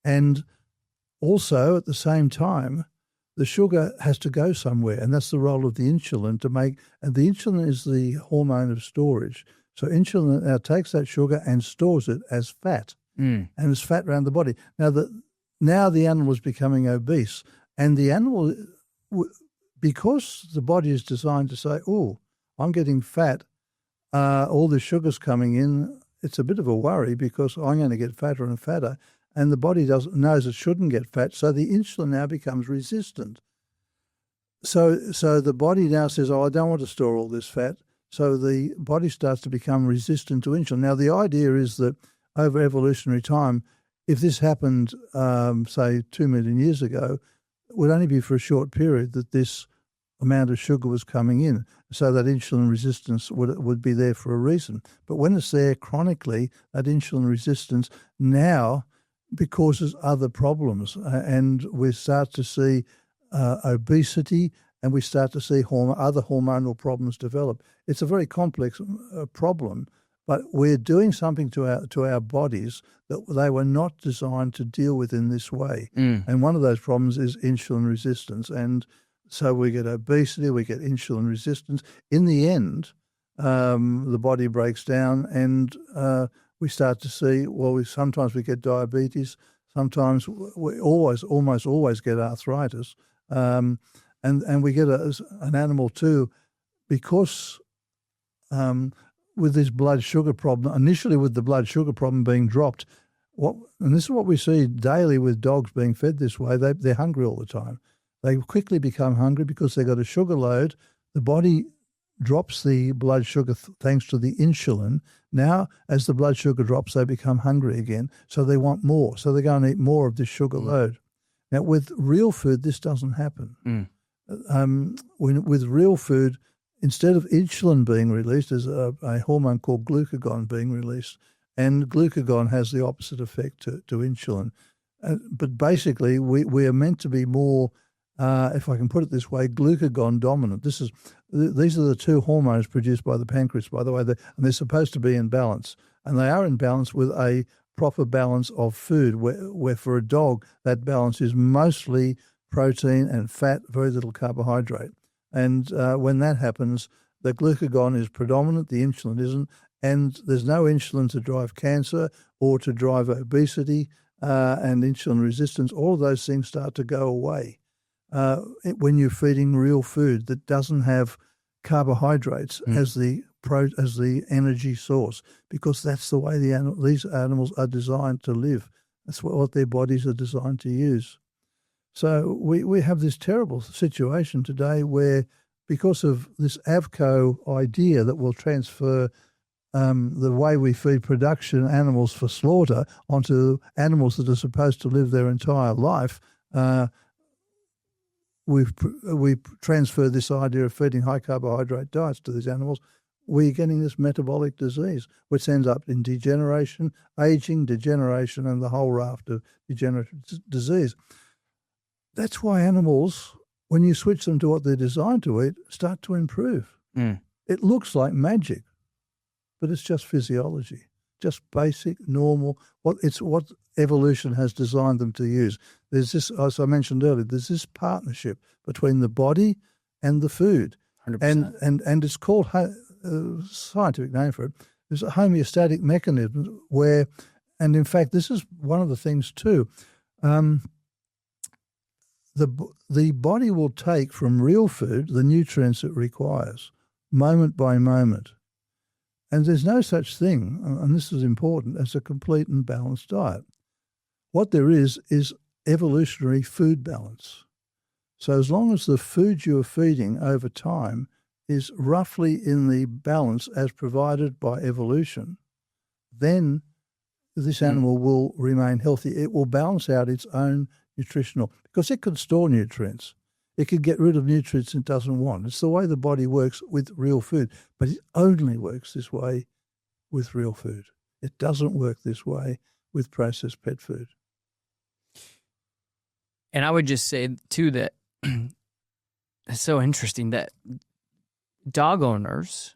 And also, at the same time, the sugar has to go somewhere, and that's the role of the insulin and the insulin is the hormone of storage. So insulin now takes that sugar and stores it as fat, and as fat around the body. Now the animal is becoming obese, and the animal, because the body is designed to say, oh, I'm getting fat, all the sugar's coming in, it's a bit of a worry because I'm going to get fatter and fatter, and the body knows it shouldn't get fat, so the insulin now becomes resistant. So the body now says, oh, I don't want to store all this fat, so the body starts to become resistant to insulin. Now, the idea is that over evolutionary time, if this happened, say, 2 million years ago, it would only be for a short period that this amount of sugar was coming in, so that insulin resistance would be there for a reason. But when it's there chronically, that insulin resistance now causes other problems, and we start to see obesity, and we start to see other hormonal problems develop. It's a very complex problem, but we're doing something to our bodies that they were not designed to deal with in this way. And one of those problems is insulin resistance, and so we get obesity, we get insulin resistance. In the end, the body breaks down, and we start to see, sometimes we get diabetes, sometimes we almost always get arthritis, and we get an animal too, because with this blood sugar problem, initially with the blood sugar problem being dropped, and this is what we see daily with dogs being fed this way, they're hungry all the time. They quickly become hungry because they've got a sugar load. The body drops the blood sugar thanks to the insulin. Now, as the blood sugar drops, they become hungry again, so they want more. So they go and eat more of this sugar load. Now, with real food, this doesn't happen. With real food, instead of insulin being released, there's a hormone called glucagon being released, and glucagon has the opposite effect to insulin. But basically, we are meant to be more, if I can put it this way, glucagon dominant. These are the two hormones produced by the pancreas, by the way, and they're supposed to be in balance. And they are in balance with a proper balance of food, where for a dog, that balance is mostly protein and fat, very little carbohydrate. And when that happens, the glucagon is predominant, the insulin isn't, and there's no insulin to drive cancer or to drive obesity and insulin resistance. All of those things start to go away when you're feeding real food that doesn't have carbohydrates as the energy source, because that's the way these animals are designed to live. That's what their bodies are designed to use. So we have this terrible situation today where, because of this AVCO idea that will transfer the way we feed production animals for slaughter onto animals that are supposed to live their entire life, we've transferred this idea of feeding high carbohydrate diets to these animals. We're getting this metabolic disease, which ends up in degeneration, aging, degeneration, and the whole raft of degenerative disease. That's why animals, when you switch them to what they're designed to eat, start to improve. It looks like magic, but it's just physiology, just basic, normal. It's what evolution has designed them to use. There's this, as I mentioned earlier, there's this partnership between the body and the food. 100%. And it's called, scientific name for it, there's a homeostatic mechanism where, and in fact, this is one of the things too, the body will take from real food the nutrients it requires, moment by moment. And there's no such thing, and this is important, as a complete and balanced diet. What there is evolutionary food balance. So as long as the food you're feeding over time is roughly in the balance as provided by evolution, then this animal will remain healthy. It will balance out its own nutritional, because it can store nutrients. It can get rid of nutrients it doesn't want. It's the way the body works with real food, but it only works this way with real food. It doesn't work this way with processed pet food. And I would just say, too, that it's so interesting that dog owners,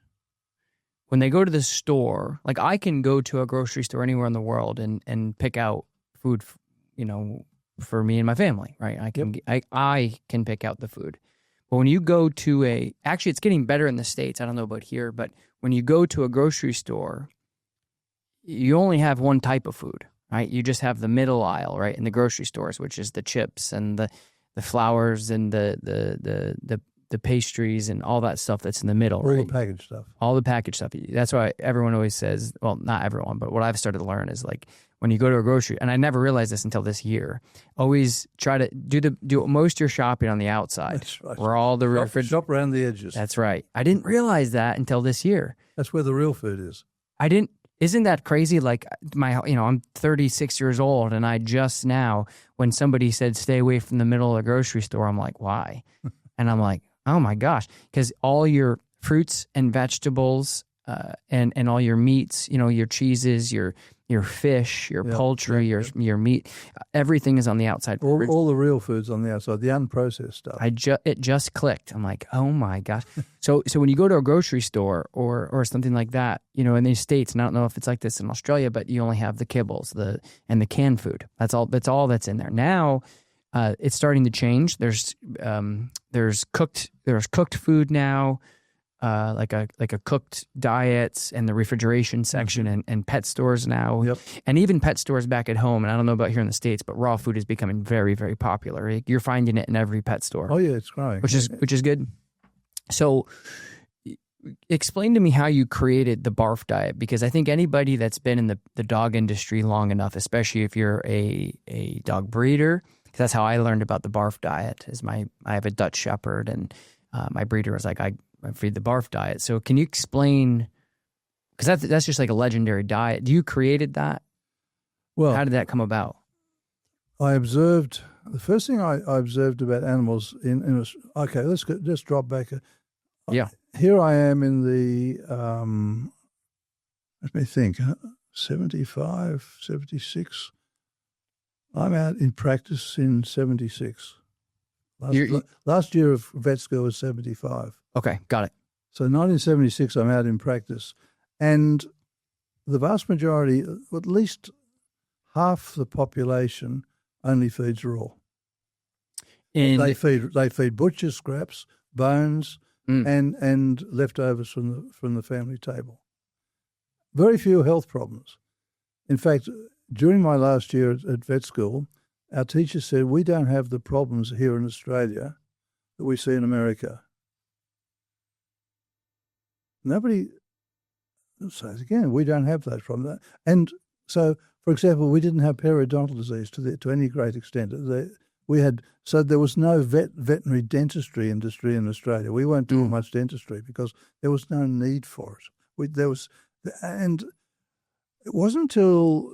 when they go to the store, like I can go to a grocery store anywhere in the world and pick out food, for me and my family, right? I can pick out the food. But when you go to actually it's getting better in the States, I don't know about here, but when you go to a grocery store, you only have one type of food, right? You just have the middle aisle, right, in the grocery stores, which is the chips and the flours and the pastries and all that stuff that's in the middle, right? All the packaged stuff. All the packaged stuff. That's why everyone always says, well, not everyone, but what I've started to learn is like when you go to a grocery, and I never realized this until this year, always try to do most of your shopping on the outside. That's right. Where all the shop around the edges. That's right. I didn't realize that until this year. That's where the real food is. Isn't that crazy? Like I'm 36 years old, and I just now, when somebody said stay away from the middle of the grocery store, I'm like, why? And I'm like, oh my gosh, because all your fruits and vegetables and all your meats, your cheeses, your fish, your poultry, your meat, everything is on the outside. All the real food's on the outside, the unprocessed stuff. It just clicked. I'm like, oh my gosh. So when you go to a grocery store or something like that, in the States, and I don't know if it's like this in Australia, but you only have the kibbles, and the canned food. That's all that's in there. Now it's starting to change. There's cooked food now. Like a cooked diets and the refrigeration section and pet stores now. Yep. And even pet stores back at home, and I don't know about here in the States, but raw food is becoming very, very popular. You're finding it in every pet store. Oh yeah, it's growing. Which is good. So explain to me how you created the BARF diet, because I think anybody that's been in the dog industry long enough, especially if you're a dog breeder, because that's how I learned about the BARF diet, I have a Dutch Shepherd, and my breeder was like, I feed the BARF diet. So can you explain, because that's just like a legendary diet. You created that? Well, how did that come about? The first thing I observed about animals let's just drop back. Yeah. here I am in the, let me think, 75, 76. I'm out in practice in 76. Last year of vet school was 75. Okay, got it. So 1976, I'm out in practice. And the vast majority, at least half the population, only feeds raw. They feed butcher scraps, bones, and leftovers from the family table. Very few health problems. In fact, during my last year at vet school, our teacher said, we don't have the problems here in Australia that we see in America. Nobody says again, we don't have those problems. And so, for example, we didn't have periodontal disease to any great extent. So there was no veterinary dentistry industry in Australia. We weren't doing much dentistry because there was no need for it. And it wasn't until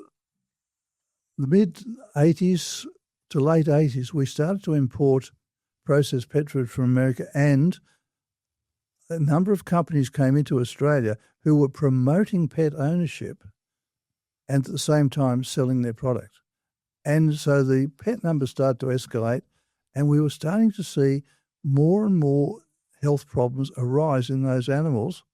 the mid-'80s to late 80s we started to import processed pet food from America, and a number of companies came into Australia who were promoting pet ownership and at the same time selling their product. And so the pet numbers started to escalate, and we were starting to see more and more health problems arise in those animals.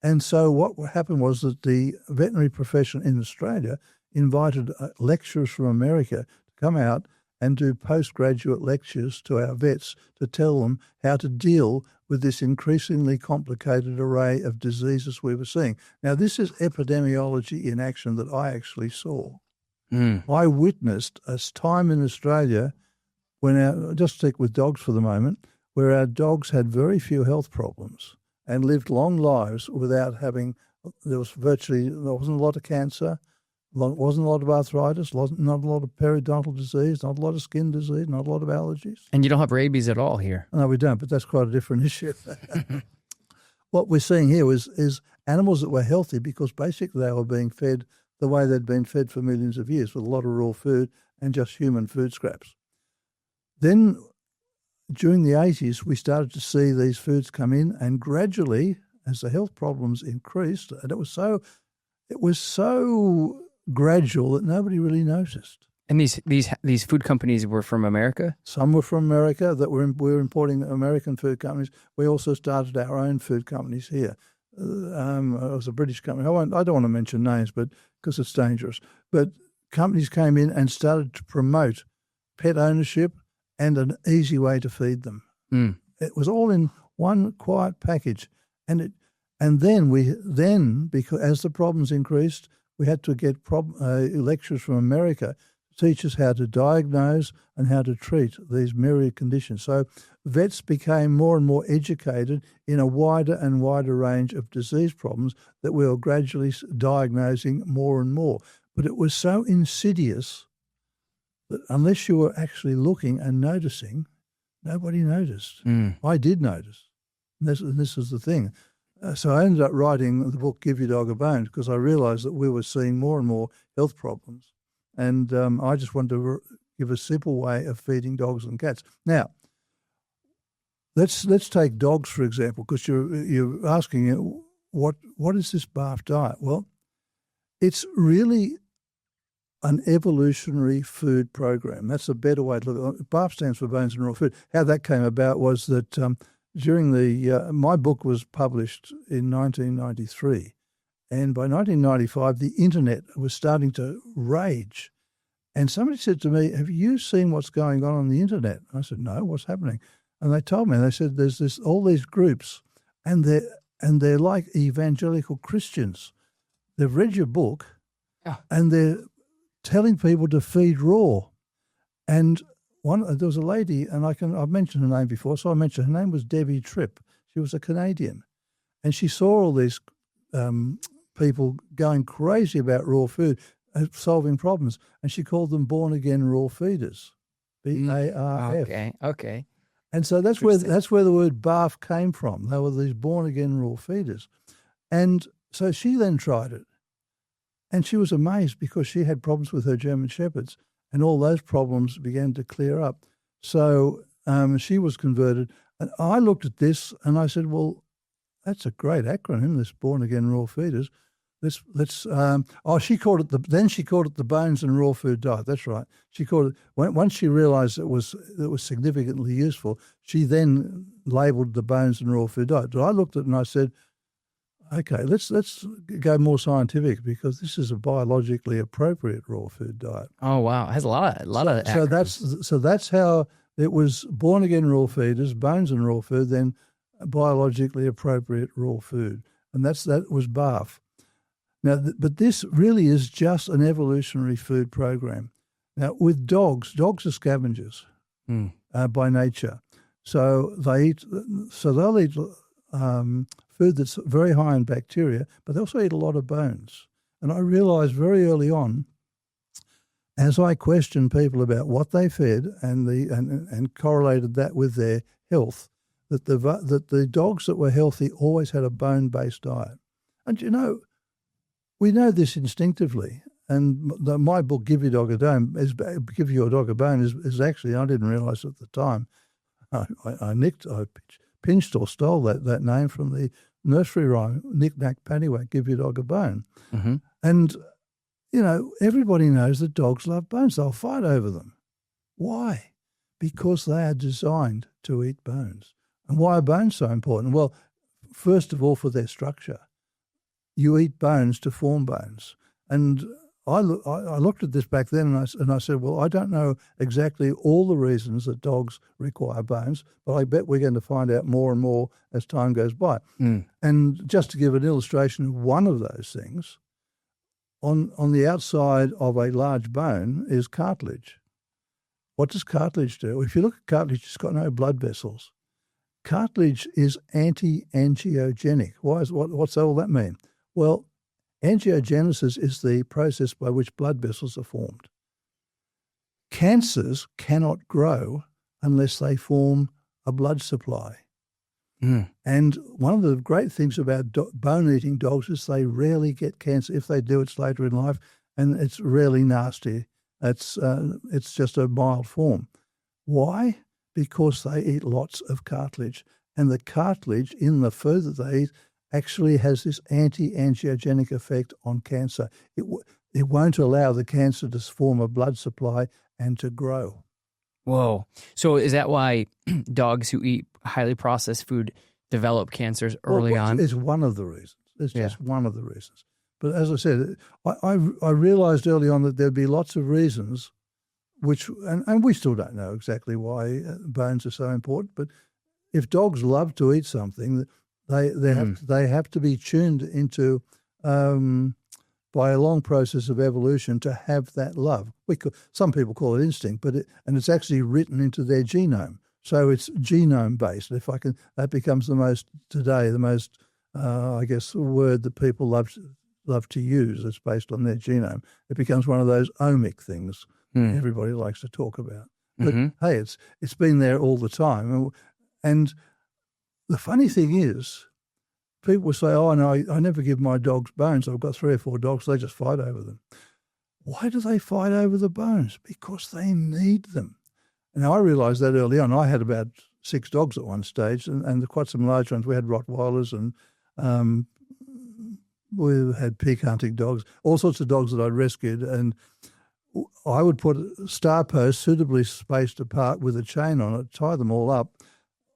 And so what happened was that the veterinary profession in Australia invited lecturers from America to come out and do postgraduate lectures to our vets to tell them how to deal with this increasingly complicated array of diseases we were seeing. Now, this is epidemiology in action that I actually saw. I witnessed a time in Australia when just stick with dogs for the moment, where our dogs had very few health problems and lived long lives without having, there wasn't a lot of cancer, wasn't a lot of arthritis, not a lot of periodontal disease, not a lot of skin disease, not a lot of allergies. And you don't have rabies at all here. No, we don't, but that's quite a different issue. What we're seeing here is animals that were healthy because basically they were being fed the way they'd been fed for millions of years, with a lot of raw food and just human food scraps. Then during the 80s, we started to see these foods come in, and gradually, as the health problems increased, and it was so gradual that nobody really noticed. And these food companies were from America? Some were from America, that we were importing American food companies. We also started our own food companies here. It was a British company. I don't want to mention names, but because it's dangerous. But companies came in and started to promote pet ownership and an easy way to feed them. It was all in one quiet package, and then because as the problems increased, we had to get lecturers from America to teach us how to diagnose and how to treat these myriad conditions. So vets became more and more educated in a wider and wider range of disease problems that we were gradually diagnosing more and more. But it was so insidious that unless you were actually looking and noticing, nobody noticed. I did notice. And this is the thing. So I ended up writing the book, Give Your Dog a Bone, because I realised that we were seeing more and more health problems. And I just wanted to give a simple way of feeding dogs and cats. Now, let's take dogs, for example, because you're asking, what is this BARF diet? Well, it's really an evolutionary food program. That's a better way to look at it. BARF stands for bones and raw food. How that came about was that during my book was published in 1993, and by 1995 the internet was starting to rage. And somebody said to me, "Have you seen what's going on the internet?" I said, "No, what's happening?" And they told me. They said, "There's all these groups, and they're like evangelical Christians. They've read your book, and they're telling people to feed raw." And there was a lady, and I've mentioned her name before, so I mentioned her name was Debbie Tripp. She was a Canadian, and she saw all these people going crazy about raw food, solving problems, and she called them born-again raw feeders, BARF. Okay. And so that's where the word BARF came from. They were these born-again raw feeders. And so she then tried it, and she was amazed because she had problems with her German Shepherds, and all those problems began to clear up. So she was converted. And I looked at this and I said, well, that's a great acronym, this Born Again Raw Feeders. She called it the bones and raw food diet. That's right. She called it, once she realised it was significantly useful, she then labelled the bones and raw food diet. So I looked at it and I said, okay, let's go more scientific, because this is a biologically appropriate raw food diet. Oh wow, it has a lot of acronyms. So that's how it was: Born Again Raw Feeders, bones and raw food, then biologically appropriate raw food, and that was BARF. Now, but this really is just an evolutionary food program. Now, with dogs are scavengers by nature, so they'll eat food that's very high in bacteria, but they also eat a lot of bones. And I realised very early on, as I questioned people about what they fed and correlated that with their health, that the dogs that were healthy always had a bone-based diet. And we know this instinctively. And my book, Give Your Dog a Bone, is actually, I didn't realise at the time, I pinched or stole that name from the nursery rhyme, Knick-Knack Paddywhack, Give Your Dog a Bone. Mm-hmm. And, everybody knows that dogs love bones. They'll fight over them. Why? Because they are designed to eat bones. And why are bones so important? Well, first of all, for their structure. You eat bones to form bones. And I looked at this back then and I said, well, I don't know exactly all the reasons that dogs require bones, but I bet we're going to find out more and more as time goes by. And just to give an illustration of one of those things, on the outside of a large bone is cartilage. What does cartilage do? If you look at cartilage, it's got no blood vessels. Cartilage is anti-angiogenic. What's all that mean? Well, angiogenesis is the process by which blood vessels are formed. Cancers cannot grow unless they form a blood supply. And one of the great things about bone-eating dogs is they rarely get cancer. If they do, it's later in life, and it's rarely nasty. It's just a mild form. Why? Because they eat lots of cartilage, and the cartilage in the food that they eat actually has this anti-angiogenic effect on cancer. It won't allow the cancer to form a blood supply and to grow. Whoa. So is that why dogs who eat highly processed food develop cancers early on? It's one of the reasons. It's just one of the reasons. But as I said, I realised early on that there'd be lots of reasons, and we still don't know exactly why bones are so important, but if dogs love to eat something, they have to be tuned into by a long process of evolution to have that love. Some people call it instinct, and it's actually written into their genome. So it's genome based. That becomes the most word that people love to use. It's based on their genome. It becomes one of those omic things everybody likes to talk about. But hey, it's been there all the time. And the funny thing is, people will say, oh, no, I never give my dogs bones. I've got 3 or 4 dogs. They just fight over them. Why do they fight over the bones? Because they need them. Now, I realised that early on. I had about 6 dogs at one stage, and quite some large ones. We had Rottweilers and we had pig hunting dogs, all sorts of dogs that I'd rescued. And I would put star posts suitably spaced apart with a chain on it, tie them all up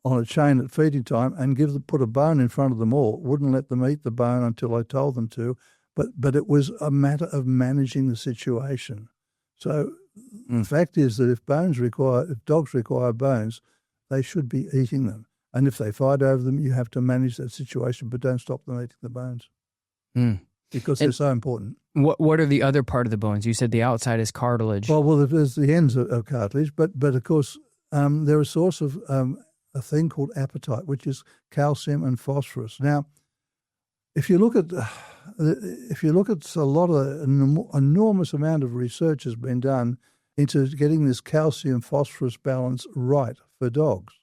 on a chain at feeding time, and put a bone in front of them all. Wouldn't let them eat the bone until I told them to, but it was a matter of managing the situation. So the fact is that if dogs require bones, they should be eating them. And if they fight over them, you have to manage that situation, but don't stop them eating the bones because they're so important. What are the other part of the bones? You said the outside is cartilage. Well, there's the ends of cartilage, but of course they're a source of a thing called apatite, which is calcium and phosphorus. Now, if you look at a lot of an enormous amount of research has been done into getting this calcium-phosphorus balance right for dogs.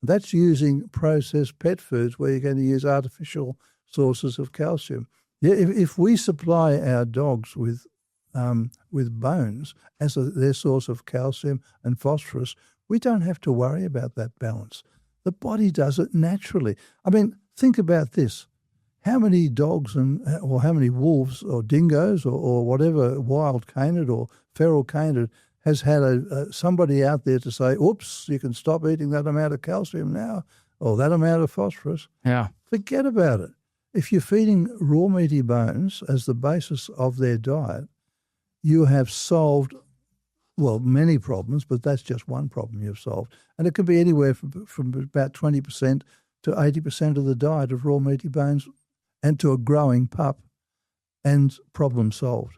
That's using processed pet foods where you're going to use artificial sources of calcium. Yeah, if we supply our dogs with bones as their source of calcium and phosphorus, we don't have to worry about that balance. The body does it naturally. I mean, think about this. How many dogs or how many wolves or dingoes or whatever, wild canid or feral canid, has had somebody out there to say, oops, you can stop eating that amount of calcium now or that amount of phosphorus? Yeah. Forget about it. If you're feeding raw meaty bones as the basis of their diet, you have solved, well, many problems, but that's just one problem you've solved. And it could be anywhere from about 20% to 80% of the diet of raw meaty bones and to a growing pup, and problem solved.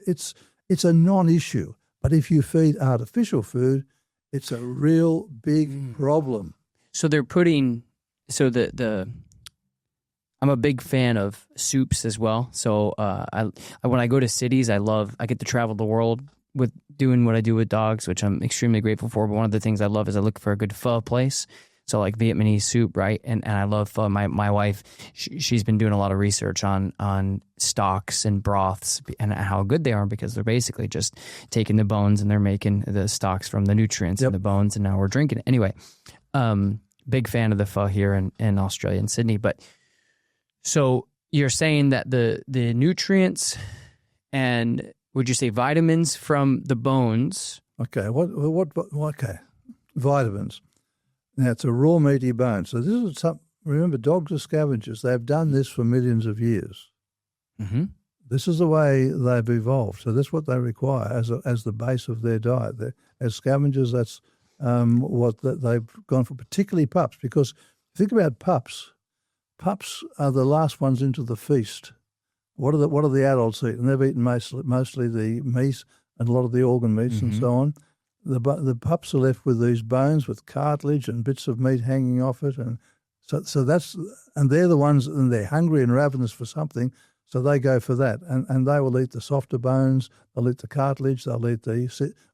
It's a non-issue. But if you feed artificial food, it's a real big problem. So they're putting, I'm a big fan of soups as well. So when I go to cities, I get to travel the world with doing what I do with dogs, which I'm extremely grateful for. But one of the things I love is I look for a good pho place. So like Vietnamese soup, right? And I love pho. My wife, she's been doing a lot of research on stocks and broths and how good they are, because they're basically just taking the bones and they're making the stocks from the nutrients in the bones, and now we're drinking it. Anyway, big fan of the pho here in Australia and Sydney. But so you're saying that the nutrients and, would you say, vitamins from the bones? Okay, okay, vitamins. Now, it's a raw meaty bone. So this is something, remember, dogs are scavengers. They've done this for millions of years. Mm-hmm. This is the way they've evolved. So that's what they require as the base of their diet. As scavengers, that's what they've gone for, particularly pups, because think about pups. Pups are the last ones into the feast. What are the adults eating? They've eaten mostly the meat and a lot of the organ meats and so on. The pups are left with these bones with cartilage and bits of meat hanging off it, and so that's, and they're the ones, and they're hungry and ravenous for something, so they go for that, and they will eat the softer bones, they'll eat the cartilage, they'll eat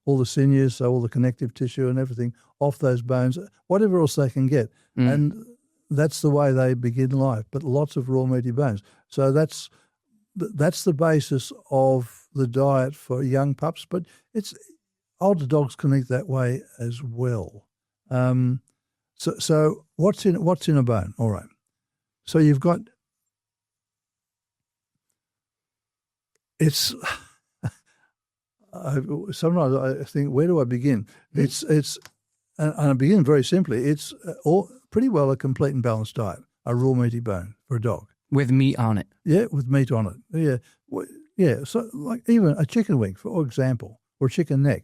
all the sinews, so all the connective tissue and everything off those bones, whatever else they can get, and that's the way they begin life. But lots of raw meaty bones, so that's the basis of the diet for young pups, but older dogs can eat that way as well. So what's in a bone? All right. So you've got, it's, sometimes I think, where do I begin? And I begin very simply. It's pretty well a complete and balanced diet, a raw meaty bone for a dog. With meat on it. Yeah, with meat on it. Yeah. Yeah. So like even a chicken wing, for example, or a chicken neck.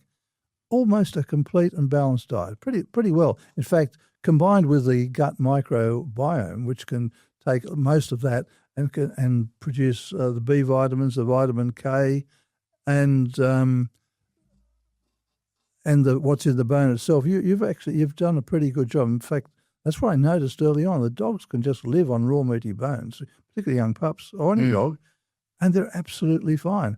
Almost a complete and balanced diet, pretty well. In fact, combined with the gut microbiome, which can take most of that and produce the B vitamins, the vitamin K, and what's in the bone itself. You've done a pretty good job. In fact, that's what I noticed early on. The dogs can just live on raw meaty bones, particularly young pups or any dog, and they're absolutely fine.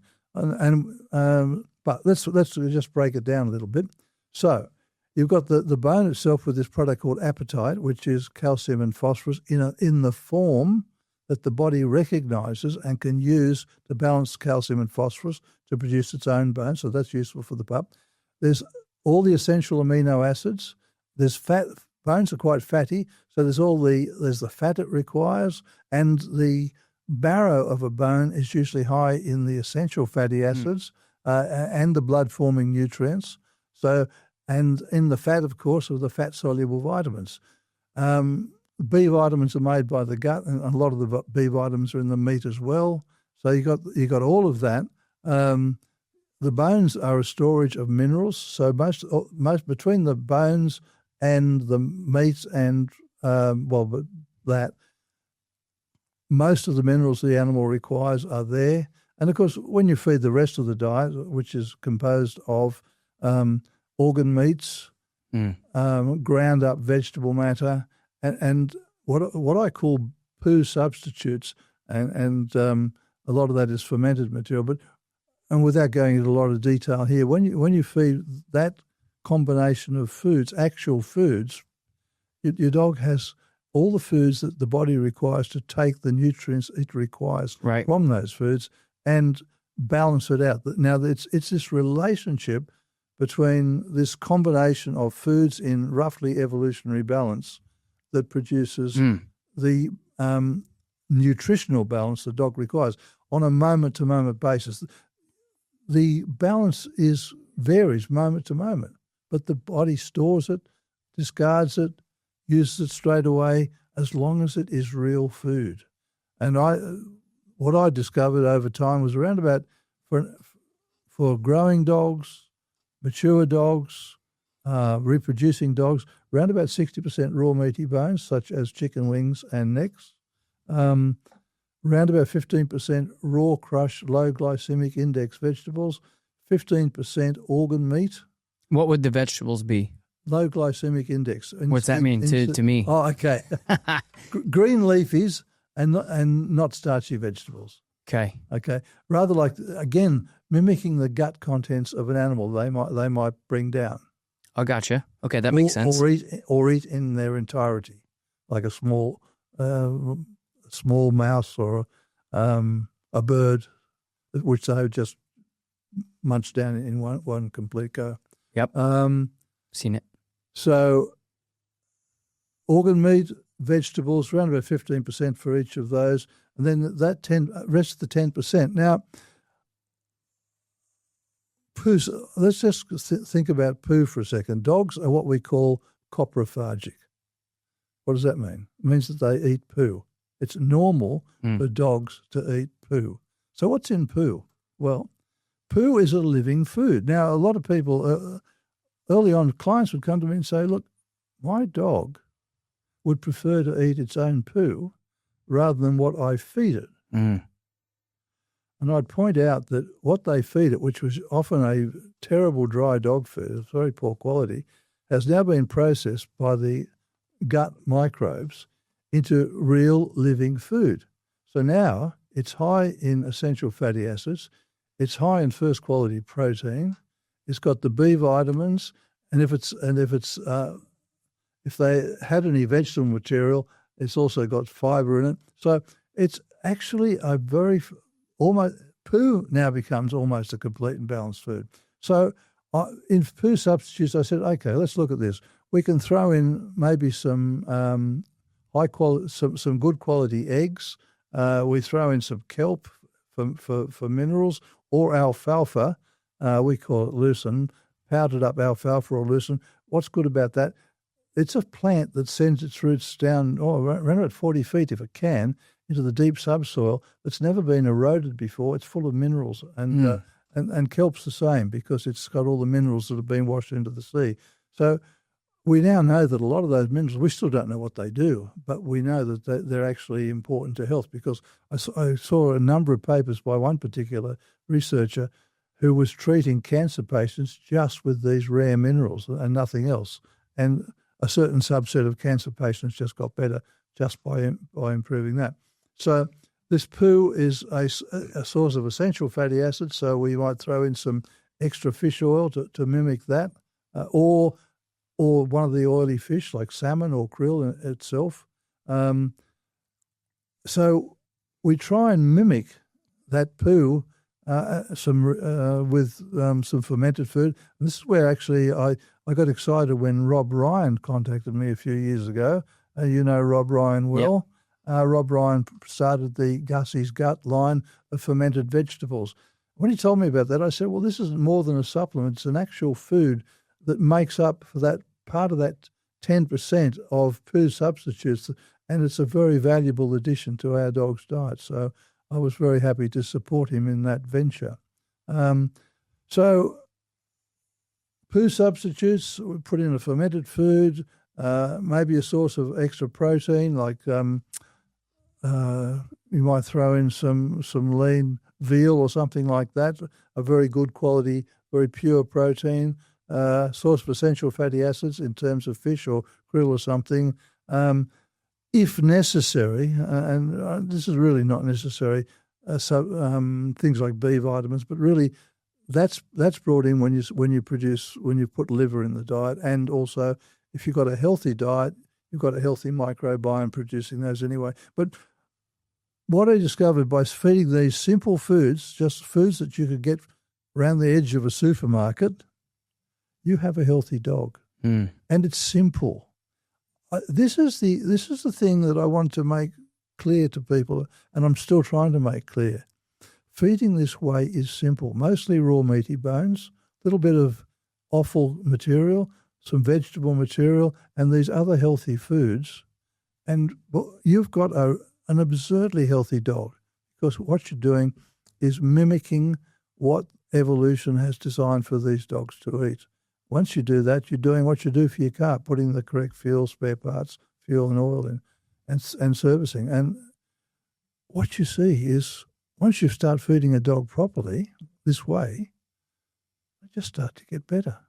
But let's just break it down a little bit. So you've got the bone itself with this product called apatite, which is calcium and phosphorus in the form that the body recognises and can use to balance calcium and phosphorus to produce its own bone. So that's useful for the pup. There's all the essential amino acids. There's fat. Bones are quite fatty, so there's the fat it requires, and the marrow of a bone is usually high in the essential fatty acids. And the blood-forming nutrients. So, and in the fat, of course, are the fat-soluble vitamins. B vitamins are made by the gut, and a lot of the B vitamins are in the meat as well. So you got all of that. The bones are a storage of minerals. So most between the bones and the meat and most of the minerals the animal requires are there. And, of course, when you feed the rest of the diet, which is composed of organ meats, ground up vegetable matter, and what I call poo substitutes, and a lot of that is fermented material. And without going into a lot of detail here, when you feed that combination of foods, actual foods, your dog has all the foods that the body requires to take the nutrients it requires from those foods and balance it out. Now, it's this relationship between this combination of foods in roughly evolutionary balance that produces the nutritional balance the dog requires on a moment-to-moment basis. The balance varies moment to moment, but the body stores it, discards it, uses it straight away as long as it is real food. And what I discovered over time was around about for growing dogs, mature dogs, reproducing dogs, around about 60% raw meaty bones, such as chicken wings and necks. Around about 15% raw crushed, low glycemic index vegetables, 15% organ meat. What would the vegetables be? Low glycemic index. What's that mean to me? Oh, okay. Green leafies and not starchy vegetables. Okay. Rather like, again, mimicking the gut contents of an animal they might bring down. I gotcha. Okay, that makes sense. Or eat in their entirety, like a small mouse or a bird, which they just munch down in one complete go. Yep. Seen it. So organ meat, vegetables, around about 15% for each of those, and then that rest of the 10%. Now, poo. Let's just think about poo for a second. Dogs are what we call coprophagic. What does that mean? It means that they eat poo. It's normal for dogs to eat poo. So what's in poo? Well, poo is a living food. Now, a lot of people, early on, clients would come to me and say, look, my dog would prefer to eat its own poo rather than what I feed it. And I'd point out that what they feed it, which was often a terrible dry dog food, it's very poor quality, has now been processed by the gut microbes into real living food. So now it's high in essential fatty acids, it's high in first quality protein, it's got the B vitamins, and if they had any vegetable material, it's also got fiber in it. So it's actually poo now becomes almost a complete and balanced food. So in poo substitutes, I said, okay, let's look at this. We can throw in maybe some high quality, some good quality eggs. We throw in some kelp for minerals, or alfalfa. We call it lucerne, powdered up alfalfa or lucerne. What's good about that? It's a plant that sends its roots down around about 40 feet, if it can, into the deep subsoil that's never been eroded before. It's full of minerals, and kelp's the same because it's got all the minerals that have been washed into the sea. So we now know that a lot of those minerals, we still don't know what they do, but we know that they're actually important to health, because I saw a number of papers by one particular researcher who was treating cancer patients just with these rare minerals and nothing else. And a certain subset of cancer patients just got better just by improving that. So this poo is a source of essential fatty acids, so we might throw in some extra fish oil to mimic that, or one of the oily fish like salmon or krill itself. So we try and mimic that poo with some fermented food. And this is where actually I got excited when Rob Ryan contacted me a few years ago. You know Rob Ryan well. Yep. Rob Ryan started the Gussie's Gut line of fermented vegetables. When he told me about that, I said, well, this isn't more than a supplement. It's an actual food that makes up for that part of that 10% of poo substitutes, and it's a very valuable addition to our dog's diet. So I was very happy to support him in that venture. So poo substitutes, we put in a fermented food, maybe a source of extra protein, like you might throw in some lean veal or something like that, a very good quality, very pure protein, source of essential fatty acids in terms of fish or krill or something. If necessary, and this is really not necessary, things like B vitamins, but really that's brought in when you put liver in the diet, and also if you've got a healthy diet, you've got a healthy microbiome producing those anyway. But what I discovered by feeding these simple foods, just foods that you could get around the edge of a supermarket, you have a healthy dog, and it's simple. This is the thing that I want to make clear to people, and I'm still trying to make clear. Feeding this way is simple, mostly raw meaty bones, a little bit of offal material, some vegetable material, and these other healthy foods. And you've got an absurdly healthy dog, because what you're doing is mimicking what evolution has designed for these dogs to eat. Once you do that, you're doing what you do for your car, putting the correct fuel, spare parts, fuel and oil in, and servicing. And what you see is once you start feeding a dog properly this way, they just start to get better.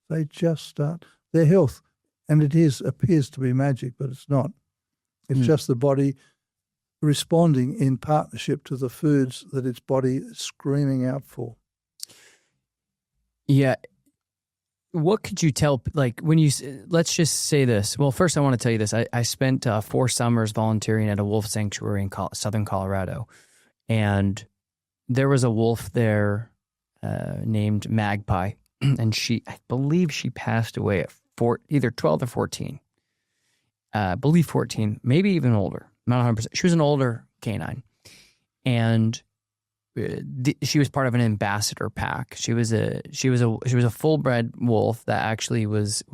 They just start, their health, and appears to be magic, but it's not. It's just the body responding in partnership to the foods that its body is screaming out for. Yeah. What could you tell, like when you, let's just say this. Well, first I want to tell you this. I spent 4 summers volunteering at a wolf sanctuary in southern Colorado. And there was a wolf there named Magpie. And I believe she passed away at either 12 or 14. I believe 14, maybe even older. Not 100%. She was an older canine. And she was part of an ambassador pack. She was a full bred wolf that actually was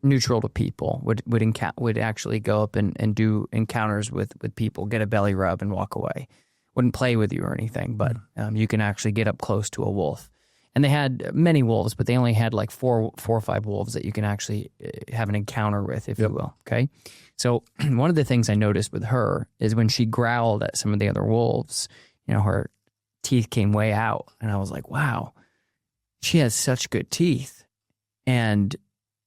neutral to people. Would actually go up and do encounters with people, get a belly rub and walk away. Wouldn't play with you or anything, but you can actually get up close to a wolf. And they had many wolves, but they only had like four or 5 wolves that you can actually have an encounter with, if you will. Okay. So one of the things I noticed with her is when she growled at some of the other wolves, her teeth came way out. And I was like, wow, she has such good teeth. And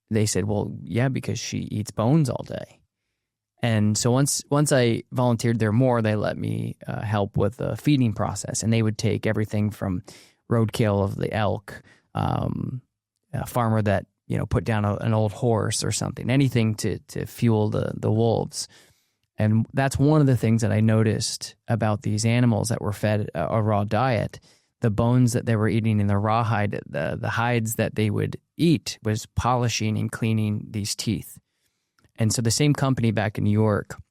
they said, well, yeah, because she eats bones all day. And so once I volunteered there more, they let me help with the feeding process. And they would take everything from roadkill of the elk, a farmer that put down an old horse or something, anything to fuel the wolves. And that's one of the things that I noticed about these animals that were fed a raw diet. The bones that they were eating in the rawhide, the hides that they would eat was polishing and cleaning these teeth. And so the same company back in New York,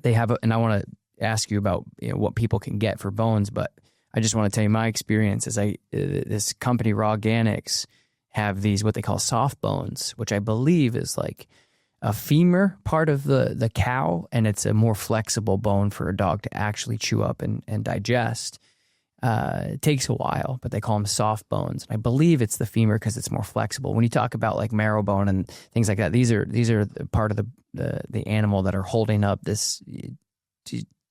they have, and I want to ask you about what people can get for bones, but I just want to tell you my experience is this company, Raw Organics, have these what they call soft bones, which I believe is like a femur part of the cow, and it's a more flexible bone for a dog to actually chew up and digest. It takes a while, but they call them soft bones. And I believe it's the femur because it's more flexible. When you talk about like marrow bone and things like that, these are part of the animal that are holding up this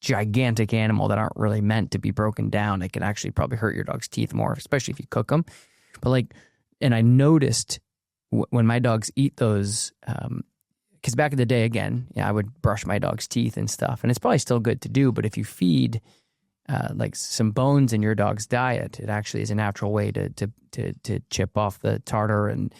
gigantic animal that aren't really meant to be broken down. It can actually probably hurt your dog's teeth more, especially if you cook them. But and I noticed when my dogs eat those, because back in the day, again, I would brush my dog's teeth and stuff, and it's probably still good to do. But if you feed like some bones in your dog's diet, it actually is a natural way to chip off the tartar and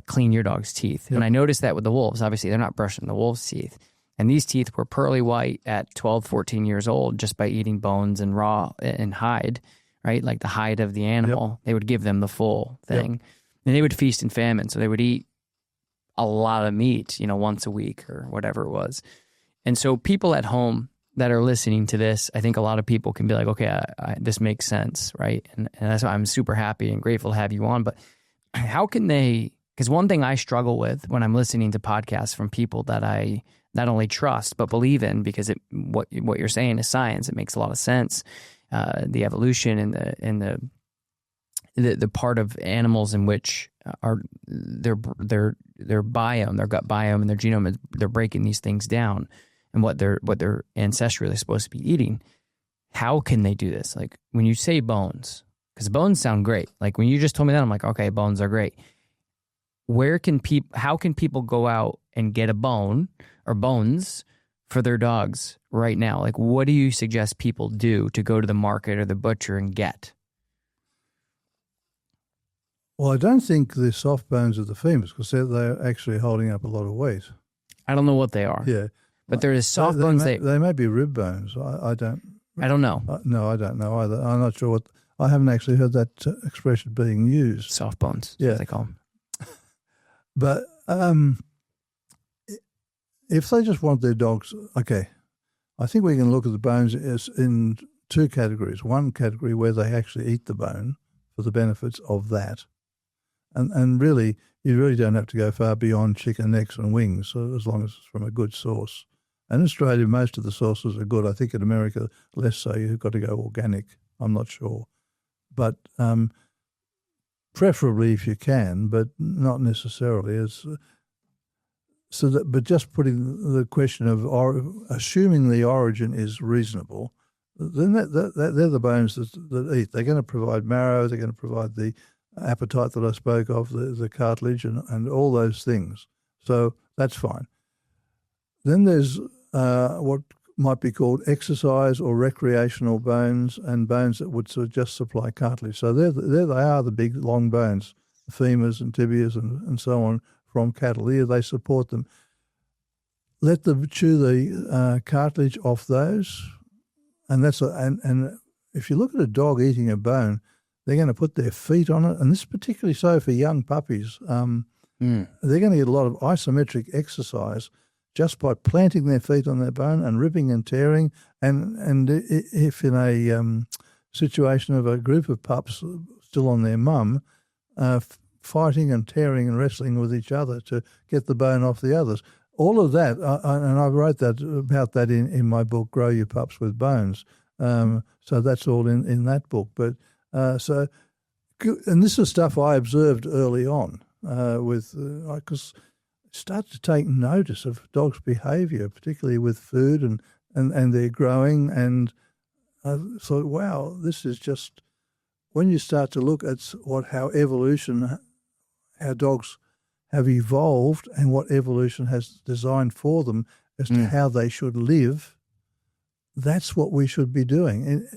clean your dog's teeth. Yep. And I noticed that with the wolves. Obviously, they're not brushing the wolves' teeth. And these teeth were pearly white at 12, 14 years old just by eating bones and raw and hide, right? Like the hide of the animal. Yep. They would give them the full thing. Yep. And they would feast and famine. So they would eat a lot of meat, once a week or whatever it was. And so people at home that are listening to this, I think a lot of people can be like, okay, this makes sense, right? And that's why I'm super happy and grateful to have you on. But how can they, because one thing I struggle with when I'm listening to podcasts from people that I not only trust but believe in, because what you're saying is science. It makes a lot of sense. The evolution and the part of animals in which are their biome, their gut biome, and their genome, they're breaking these things down, and what they're ancestrally supposed to be eating. How can they do this? Like when you say bones, because bones sound great. Like when you just told me that, I'm like, okay, bones are great. How can people go out and get a bone or bones for their dogs right now? Like, what do you suggest people do to go to the market or the butcher and get? Well, I don't think the soft bones are the femurs, because they're actually holding up a lot of weight. I don't know what they are. Yeah. But there is soft bones. They may be rib bones. I don't know. No, I don't know either. I'm not sure I haven't actually heard that expression being used. Soft bones, yeah, as they call them. But if they just want their dogs, okay, I think we can look at the bones as in two categories. One category where they actually eat the bone for the benefits of that. And really, you really don't have to go far beyond chicken necks and wings, so as long as it's from a good source. And in Australia, most of the sources are good. I think in America, less so. You've got to go organic. I'm not sure. But preferably if you can, but not necessarily. But just putting the question of assuming the origin is reasonable, then they're the bones that eat. They're going to provide marrow. They're going to provide the appetite that I spoke of, the cartilage and all those things. So that's fine. Then there's what might be called exercise or recreational bones, and bones that would sort of just supply cartilage. So there they are, the big long bones, the femurs and tibias and so on from cattle. Here they support them. Let them chew the cartilage off those, and and if you look at a dog eating a bone, they're going to put their feet on it, and this is particularly so for young puppies. They're going to get a lot of isometric exercise just by planting their feet on their bone and ripping and tearing. And if in a situation of a group of pups still on their mum, fighting and tearing and wrestling with each other to get the bone off the others. All of that, and I wrote about that in my book, Grow Your Pups with Bones. So that's all in that book. But and this is stuff I observed early on because I started to take notice of dogs' behaviour, particularly with food and their growing. And I thought, wow, this is just, when you start to look at how dogs have evolved and what evolution has designed for them as to how they should live, that's what we should be doing,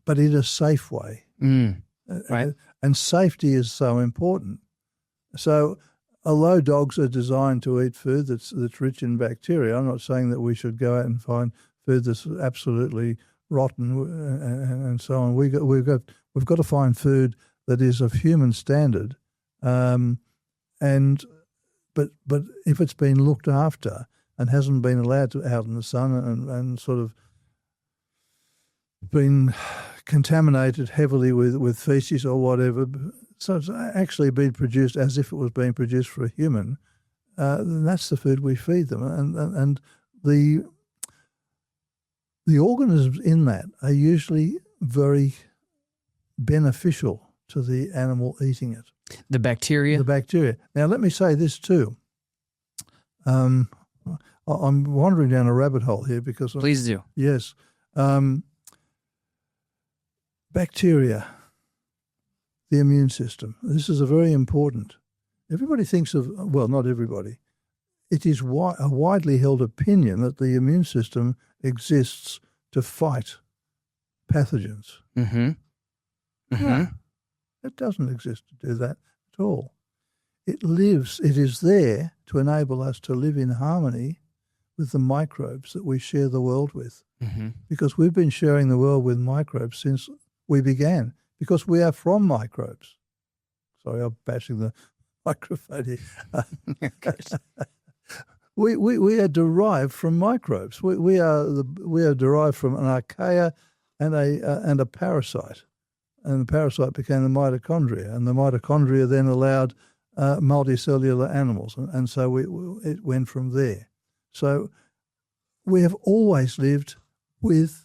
but in a safe way. Right. And safety is so important. So although dogs are designed to eat food that's rich in bacteria, I'm not saying that we should go out and find food that's absolutely rotten and so on. We've got to find food that is of human standard, but if it's been looked after and hasn't been allowed to out in the sun and sort of been contaminated heavily with feces or whatever, so it's actually been produced as if it was being produced for a human, then that's the food we feed them. And the organisms in that are usually very beneficial to the animal eating it. The bacteria? The bacteria. Now, let me say this too. I'm wandering down a rabbit hole here because... Please do. Yes. Bacteria, the immune system. This is a very important. Everybody thinks of, well, not everybody. It is a widely held opinion that the immune system exists to fight pathogens. Mm-hmm. Mm-hmm. No, it doesn't exist to do that at all. It is there to enable us to live in harmony with the microbes that we share the world with. Mm-hmm. Because we've been sharing the world with microbes since we began, because we are from microbes. Sorry, I'm bashing the microphone here. We are derived from microbes. We are derived from an archaea and a parasite, and the parasite became the mitochondria, and the mitochondria then allowed multicellular animals, and so it went from there. So we have always lived with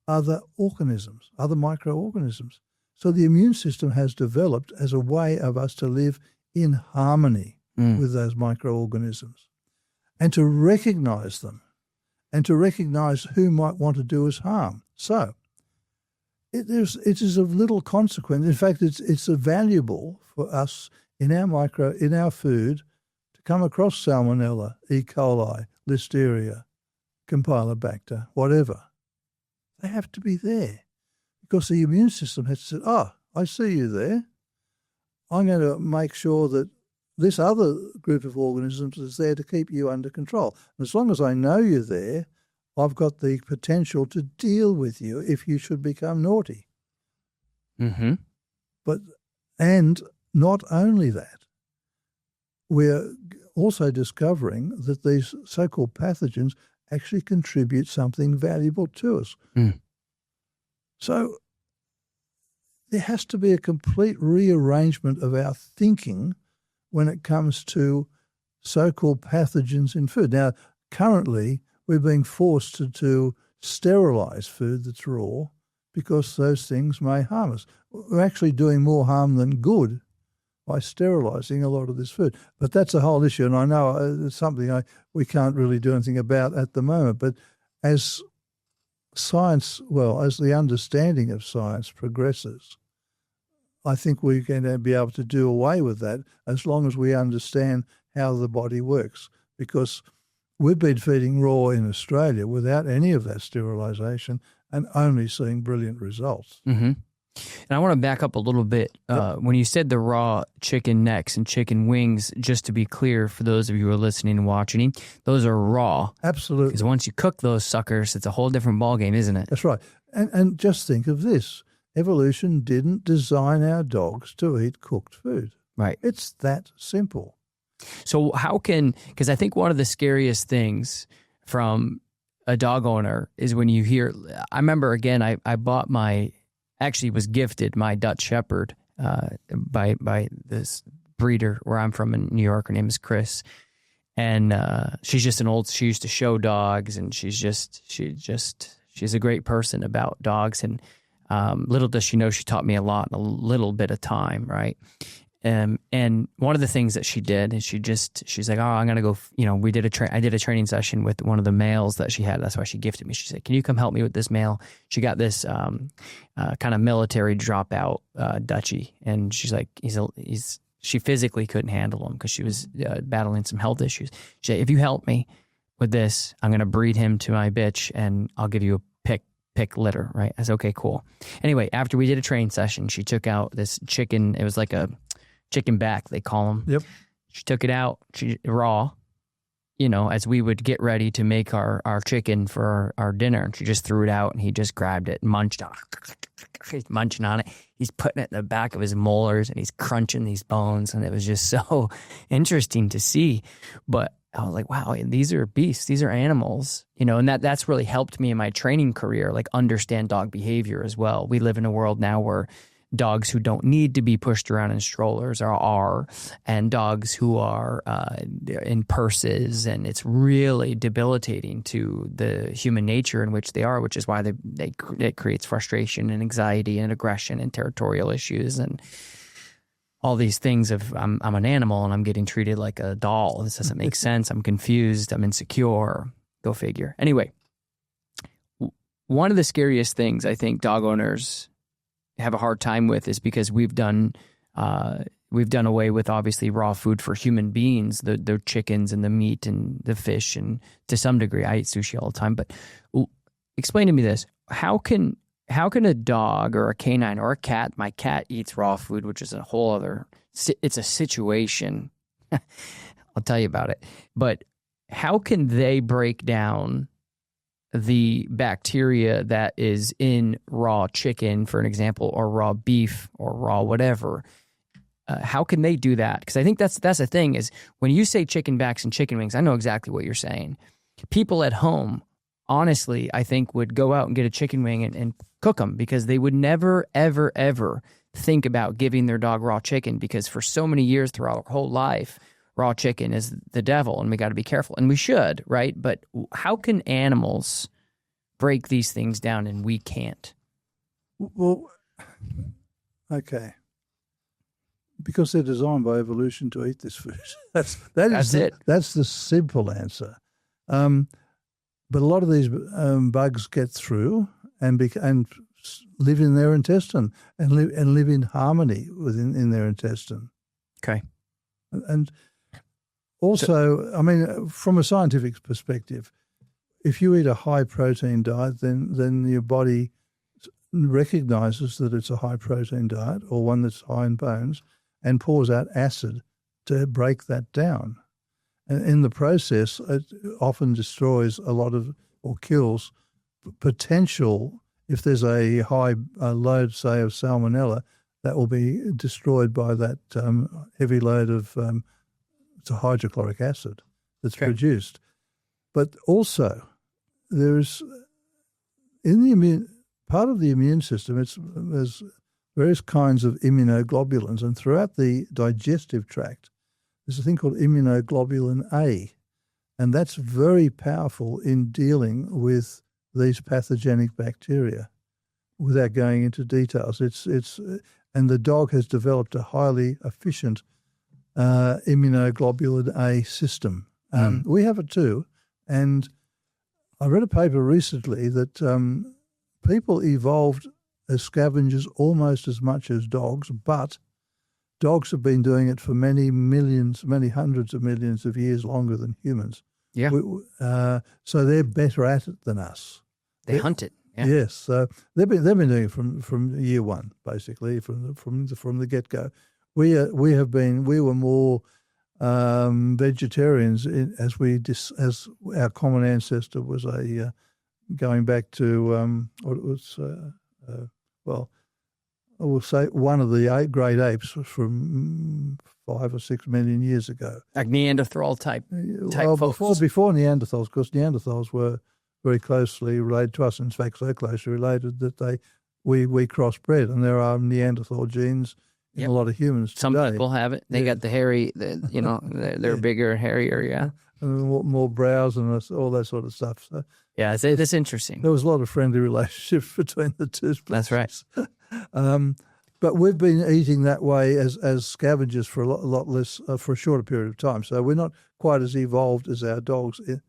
other organisms, other microorganisms. So the immune system has developed as a way of us to live in harmony with those microorganisms and to recognize them and to recognize who might want to do us harm. So it is of little consequence. In fact, it's valuable for us in our food to come across Salmonella, E. coli, Listeria, Campylobacter, whatever. They have to be there because the immune system has said, I see you there. I'm going to make sure that this other group of organisms is there to keep you under control. And as long as I know you're there, I've got the potential to deal with you if you should become naughty. Mm-hmm. And not only that, we're also discovering that these so-called pathogens actually contribute something valuable to us. So there has to be a complete rearrangement of our thinking when it comes to so-called pathogens in food. Now, currently, we're being forced to sterilize food that's raw because those things may harm us. We're actually doing more harm than good by sterilizing a lot of this food. But that's a whole issue, and I know it's something we can't really do anything about at the moment. But as science, as the understanding of science progresses, I think we're going to be able to do away with that as long as we understand how the body works, because we've been feeding raw in Australia without any of that sterilisation and only seeing brilliant results. Mm-hmm. And I want to back up a little bit. When you said the raw chicken necks and chicken wings, just to be clear for those of you who are listening and watching, those are raw. Absolutely. Because once you cook those suckers, it's a whole different ballgame, isn't it? That's right. And just think of this. Evolution didn't design our dogs to eat cooked food. Right. It's that simple. So because I think one of the scariest things from a dog owner is when you hear, I remember again, I bought was gifted my Dutch Shepherd by this breeder where I'm from in New York. Her name is Chris. And she's just she used to show dogs, and she's a great person about dogs. And little does she know, she taught me a lot in a little bit of time, right? And one of the things that she did is she's like, I'm going to go, I did a training session with one of the males that she had. That's why she gifted me. She said, can you come help me with this male? She got this kind of military dropout Dutchie. And she's like, she physically couldn't handle him because she was battling some health issues. She said, if you help me with this, I'm going to breed him to my bitch and I'll give you a pick litter, right? I said, okay, cool. Anyway, after we did a training session, she took out this chicken. It was like a chicken back, they call them. Yep. She took it out, raw, as we would get ready to make our chicken for our dinner. And she just threw it out, and he just grabbed it and munched on it. He's munching on it. He's putting it in the back of his molars, and he's crunching these bones. And it was just so interesting to see. But I was like, wow, these are beasts. These are animals, and that's really helped me in my training career, like understand dog behavior as well. We live in a world now where dogs who don't need to be pushed around in strollers are, and dogs who are in purses, and it's really debilitating to the human nature in which they are, which is why it creates frustration and anxiety and aggression and territorial issues and all these things of I'm an animal and I'm getting treated like a doll. This doesn't make sense. I'm confused. I'm insecure. Go figure. Anyway, one of the scariest things I think dog owners have a hard time with is because we've done away with obviously raw food for human beings, the chickens and the meat and the fish, and to some degree I eat sushi all the time. But explain to me this: how can a dog or a canine or a cat? My cat eats raw food, which is a whole other. It's a situation. I'll tell you about it. But how can they break down the bacteria that is in raw chicken, for an example, or raw beef or raw whatever? How can they do that? Because I think that's the thing is when you say chicken backs and chicken wings, I know exactly what you're saying. People at home, honestly, I think would go out and get a chicken wing and cook them because they would never, ever, ever think about giving their dog raw chicken because for so many years throughout our whole life, raw chicken is the devil and we got to be careful. And we should, right? But how can animals break these things down and we can't? Well, okay. Because they're designed by evolution to eat this food. That's it. That's the simple answer. But a lot of these bugs get through and live in their intestine and live in harmony in their intestine. Okay. And also, from a scientific perspective, if you eat a high protein diet, then your body recognizes that it's a high protein diet or one that's high in bones and pours out acid to break that down. And in the process, it often destroys a lot of or kills potential. If there's a high load, say, of salmonella, that will be destroyed by that heavy load of it's a hydrochloric acid that's produced. But also, there's part of the immune system, there's various kinds of immunoglobulins, and throughout the digestive tract, there's a thing called immunoglobulin A, and that's very powerful in dealing with these pathogenic bacteria. Without going into details, and the dog has developed a highly efficient immunoglobulin A system. We have it too, and I read a paper recently that people evolved as scavengers almost as much as dogs, but dogs have been doing it for many hundreds of millions of years longer than humans. Yeah. So they're better at it than us. They hunt it. Yeah. Yes. So they've been doing it from year one, basically, from the get go. We were more vegetarians as our common ancestor was going back to what it was. I will say one of the great apes was from 5 or 6 million years ago. Like Neanderthal type folks. Before Neanderthals, because Neanderthals were very closely related to us, in fact, so closely related that we crossbred, and there are Neanderthal genes in a lot of humans Some today. people have it. They got the hairy, they're bigger, hairier, yeah. And more brows and all that sort of stuff. So yeah, it's interesting. there was a lot of friendly relationships between the two species. That's right. But we've been eating that way as scavengers for a lot less, for a shorter period of time. So we're not quite as evolved as our dogs in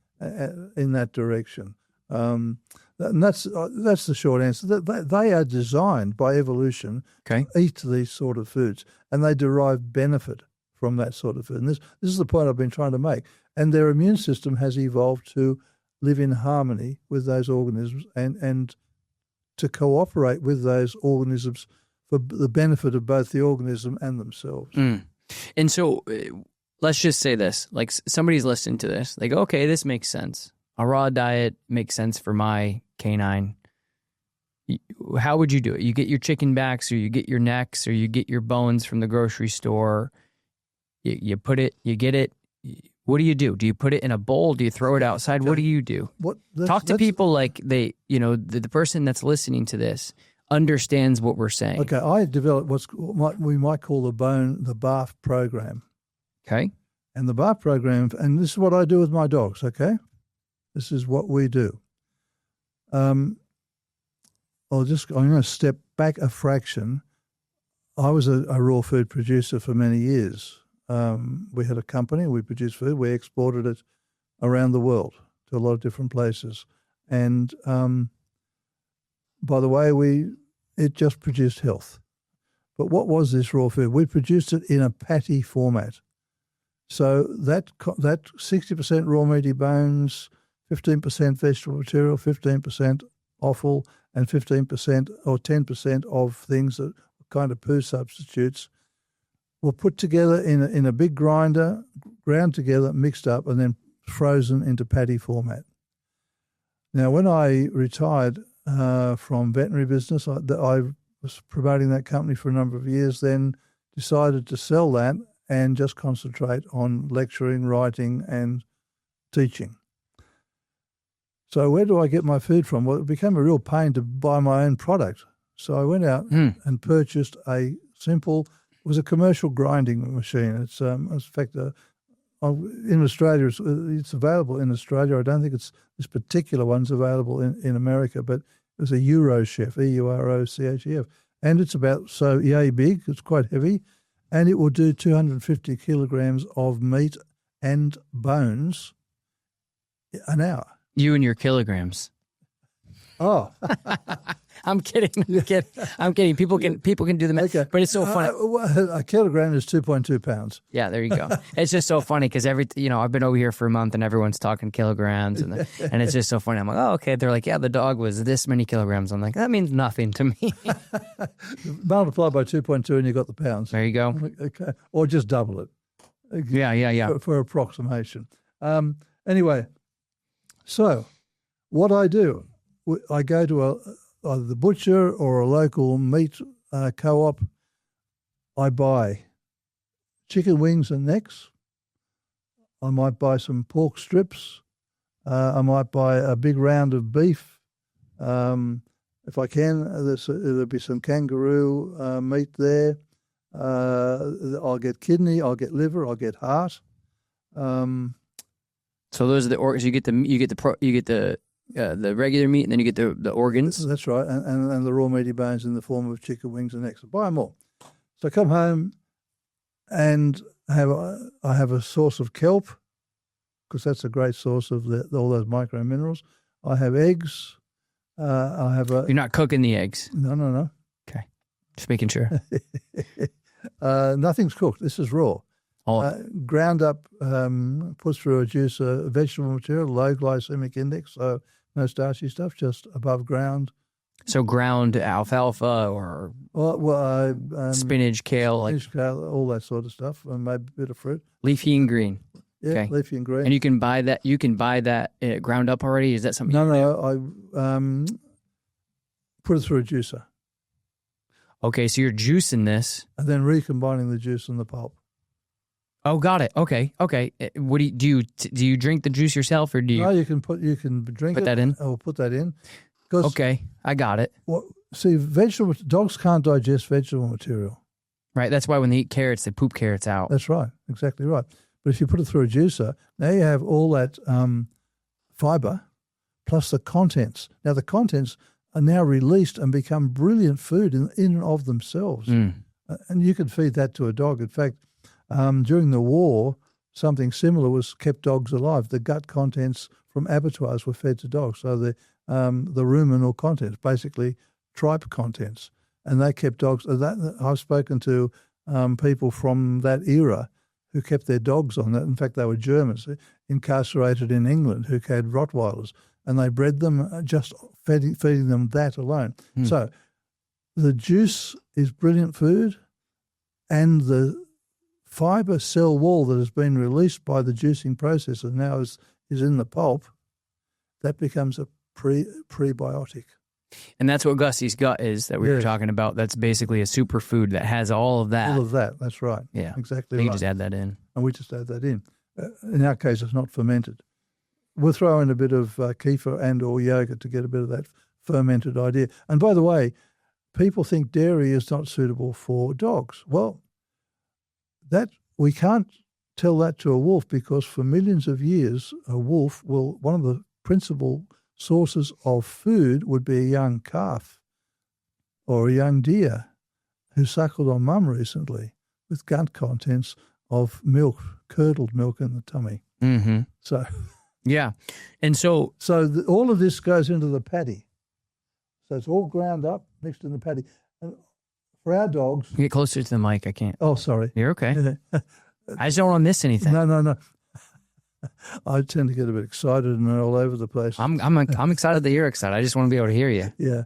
that direction. And that's the short answer. They are designed by evolution to eat these sort of foods, and they derive benefit from that sort of food. And this is the point I've been trying to make. And their immune system has evolved to live in harmony with those organisms and to cooperate with those organisms for the benefit of both the organism and themselves. And so let's just say this, like somebody's listening to this, they go, okay, this makes sense. A raw diet makes sense for my canine. How would you do it? You get your chicken backs, or you get your necks, or you get your bones from the grocery store. You put it, you get it. What do you do? Do you put it in a bowl? Do you throw it outside? What do you do? Talk to people like the person that's listening to this understands what we're saying. Okay, I developed what we might call the BARF program. Okay. And the BARF program, and this is what I do with my dogs, okay? This is what we do. I'm going to step back a fraction. I was a raw food producer for many years. We had a company, we produced food, we exported it around the world to a lot of different places. And by the way, it just produced health. But what was this raw food? We produced it in a patty format. So that 60% raw meaty bones, 15% vegetable material, 15% offal, and 15% or 10% of things that kind of poo substitutes were put together in a big grinder, ground together, mixed up, and then frozen into patty format. Now, when I retired from veterinary business, I was promoting that company for a number of years, then decided to sell that and just concentrate on lecturing, writing, and teaching. So where do I get my food from? Well, it became a real pain to buy my own product. So I went out and purchased a simple, it was a commercial grinding machine. It's in fact, in Australia, it's available in Australia. I don't think this particular one's available in America, but it was a Eurochef, EUROCHEF. And it's about yay big, it's quite heavy, and it will do 250 kilograms of meat and bones an hour. You and your kilograms. Oh, I'm kidding. I'm kidding. People can do the math, but it's so funny. A kilogram is 2.2 pounds. Yeah, there you go. It's just so funny because I've been over here for a month and everyone's talking kilograms, and it's just so funny. I'm like, oh, okay. They're like, yeah, the dog was this many kilograms. I'm like, that means nothing to me. Multiply by 2.2 and you got the pounds. There you go. Okay, or just double it. Yeah. For approximation. Anyway, so what I do. I go to either the butcher or a local meat co-op. I buy chicken wings and necks, I might buy some pork strips. I might buy a big round of beef. If I can, there'll be some kangaroo meat there. I'll get kidney, I'll get liver, I'll get heart. So those are the organs. You get the regular meat, and then you get the organs. That's right, and the raw meaty bones in the form of chicken wings and necks. So buy them all. So I come home, and I have a source of kelp, because that's a great source of all those micro minerals. I have eggs. You're not cooking the eggs? No. Okay, just making sure. Nothing's cooked. This is raw. Ground up, put through a juicer, vegetable material, low glycemic index, so no starchy stuff, just above ground. So ground alfalfa or spinach, kale, kale, all that sort of stuff, and maybe a bit of fruit. Leafy and green. Yeah, okay. Leafy and green. And you can buy that ground up already? Is that something? No, I put it through a juicer. Okay, so you're juicing this. And then recombining the juice and the pulp. Oh, got it. Okay. What do you drink the juice yourself, or do you? No, you can drink put that in. Or put that in. Okay, I got it. See, dogs can't digest vegetable material. Right. That's why when they eat carrots, they poop carrots out. That's right. Exactly right. But if you put it through a juicer, now you have all that fiber plus the contents. Now the contents are now released and become brilliant food in and of themselves. And you can feed that to a dog. In fact, during the war, something similar was kept dogs alive. The gut contents from abattoirs were fed to dogs. So the ruminal contents, basically tripe contents, and they kept dogs. I've spoken to people from that era who kept their dogs on that. In fact, they were Germans incarcerated in England who had Rottweilers, and they bred them just feeding them that alone. So the juice is brilliant food, and the fiber cell wall that has been released by the juicing process and now is in the pulp, that becomes a prebiotic. And that's what Gussie's gut is that we were talking about. That's basically a superfood that has all of that. All of that, that's right. Yeah, exactly right. You just add that in. And we just add that in. In our case, it's not fermented. We'll throw in a bit of kefir and or yogurt to get a bit of that fermented idea. And by the way, people think dairy is not suitable for dogs. Well, that we can't tell that to a wolf, because for millions of years, a wolf one of the principal sources of food would be a young calf or a young deer who suckled on mum recently with gut contents of milk, curdled milk in the tummy. Mm-hmm. So, yeah. And so all of this goes into the patty. So it's all ground up, mixed in the patty. And for our dogs... Get closer to the mic. I can't. Oh, sorry. You're okay. I just don't want to miss anything. No. I tend to get a bit excited and all over the place. I'm excited that you're excited. I just want to be able to hear you. Yeah.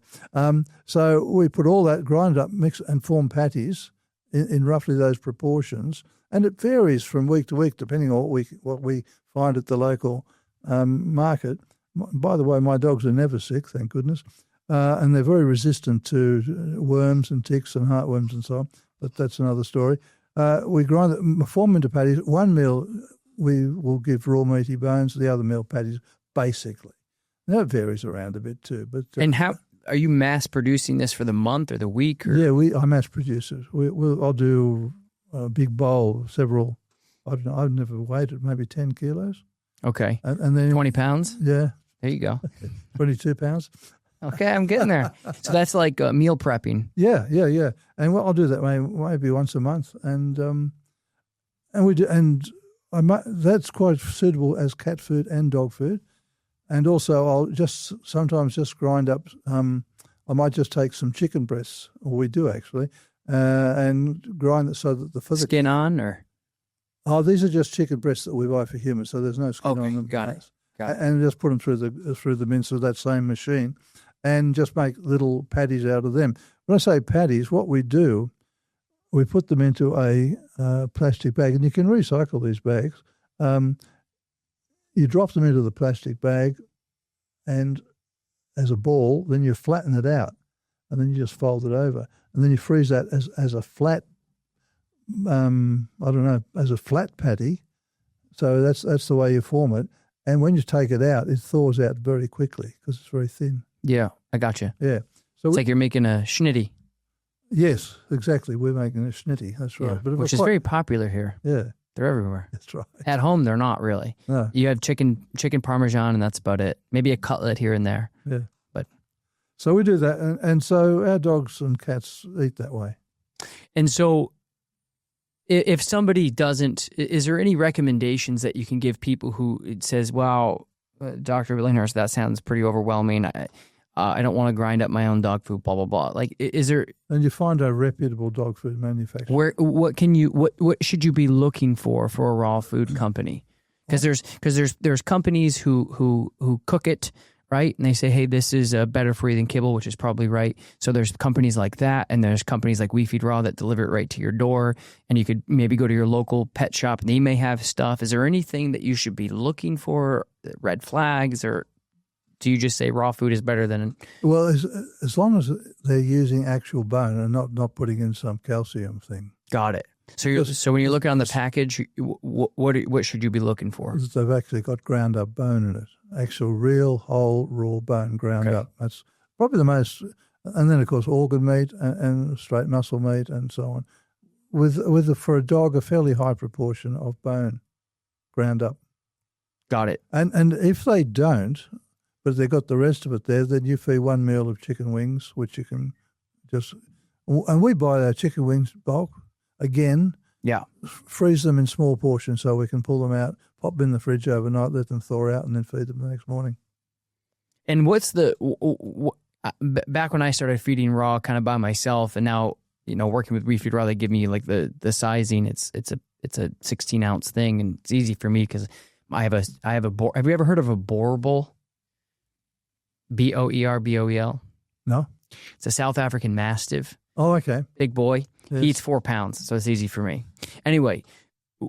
So we put all that, grind up, mix and form patties in roughly those proportions, and it varies from week to week depending on what we find at the local market. By the way, my dogs are never sick, thank goodness, and they're very resistant to worms and ticks and heartworms and so on. But that's another story. We grind it, form into patties. One meal we will give raw meaty bones, the other meal patties, basically. Now it varies around a bit too. But and how are you mass producing this for the month or the week? Or? Yeah, I mass produce it. I'll do a big bowl, several. I don't know. I've never weighed it, maybe 10 kilos. Okay, and then 20 pounds. Yeah, there you go. 22 pounds. Okay, I'm getting there. So that's like meal prepping. Yeah. And I'll do that maybe once a month, and we do, and that's quite suitable as cat food and dog food. And also, I'll sometimes grind up. I might just take some chicken breasts, or we do actually, and grind it so that the skin on, or these are just chicken breasts that we buy for humans, so there's no skin on them. Got it. And just put them through the mince of that same machine, and just make little patties out of them. When I say patties, what we do, we put them into a plastic bag, and you can recycle these bags. You drop them into the plastic bag, and as a ball, then you flatten it out, and then you just fold it over, and then you freeze that as a flat, as a flat patty, So that's the way you form it. And when you take it out, it thaws out very quickly because it's very thin. Yeah, I got you. Yeah. So it's like you're making a schnitty. Yes, exactly. We're making a schnitty. That's right. Yeah, But which is very popular here. Yeah. They're everywhere. That's right. At home, they're not really. No. You have chicken Parmesan, and that's about it. Maybe a cutlet here and there. Yeah. But so we do that. And so our dogs and cats eat that way. And so if somebody doesn't, is there any recommendations that you can give people who it says, wow, Dr. Billinghurst, that sounds pretty overwhelming. I don't want to grind up my own dog food, blah, blah, blah. Like, is there... And you find a reputable dog food manufacturer. What should you be looking for a raw food company? Because there's companies who cook it, right? And they say, hey, this is better for you than kibble, which is probably right. So there's companies like that, and there's companies like We Feed Raw that deliver it right to your door, and you could maybe go to your local pet shop, and they may have stuff. Is there anything that you should be looking for, red flags, or do you just say raw food is better than... Well, as long as they're using actual bone and not putting in some calcium thing. Got it. So when you're looking on the package, what should you be looking for? They've actually got ground up bone in it. Actual real whole raw bone ground up. That's probably the most. And then of course organ meat and straight muscle meat and so on. For a dog a fairly high proportion of bone ground up. Got it. And if they don't, but they've got the rest of it there, then you feed one meal of chicken wings, which you can just. And we buy our chicken wings bulk. Again, freeze them in small portions so we can pull them out, pop them in the fridge overnight, let them thaw out, and then feed them the next morning. And what's back when I started feeding raw kind of by myself, and now, working with We Feed Raw, they give me like the sizing. It's a 16-ounce thing, and it's easy for me because I have a boar. Have you ever heard of a boerboel? Boerboel? No. It's a South African Mastiff. Oh, okay. Big boy. Yes. He eats 4 pounds, so it's easy for me. Anyway,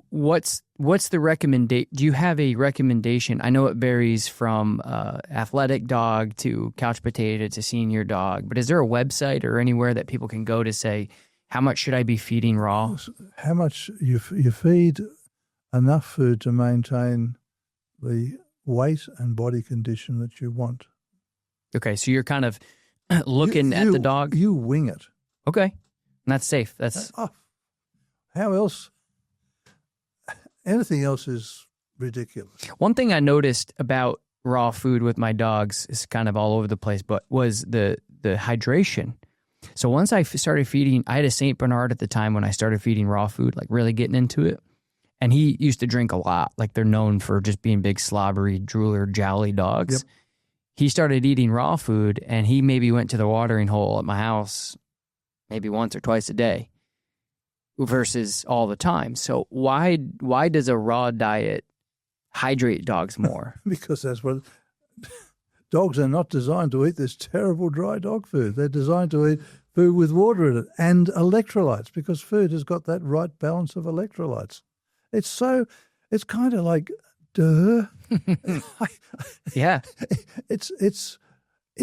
what's the recommendation? Do you have a recommendation? I know it varies from athletic dog to couch potato to senior dog, but is there a website or anywhere that people can go to say, how much should I be feeding raw? How much you feed enough food to maintain the weight and body condition that you want. Okay, so you're kind of looking at the dog. You wing it. Okay, and that's safe. That's how else? Anything else is ridiculous. One thing I noticed about raw food with my dogs is kind of all over the place, but was the hydration. So once I started feeding, I had a Saint Bernard at the time when I started feeding raw food, like really getting into it. And he used to drink a lot. Like they're known for just being big slobbery, drooler, jowly dogs. Yep. He started eating raw food, and he maybe went to the watering hole at my house maybe once or twice a day versus all the time. So why does a raw diet hydrate dogs more? Because that's what dogs are not designed to eat this terrible dry dog food. They're designed to eat food with water in it and electrolytes, because food has got that right balance of electrolytes. It's kind of like, duh. Yeah. It's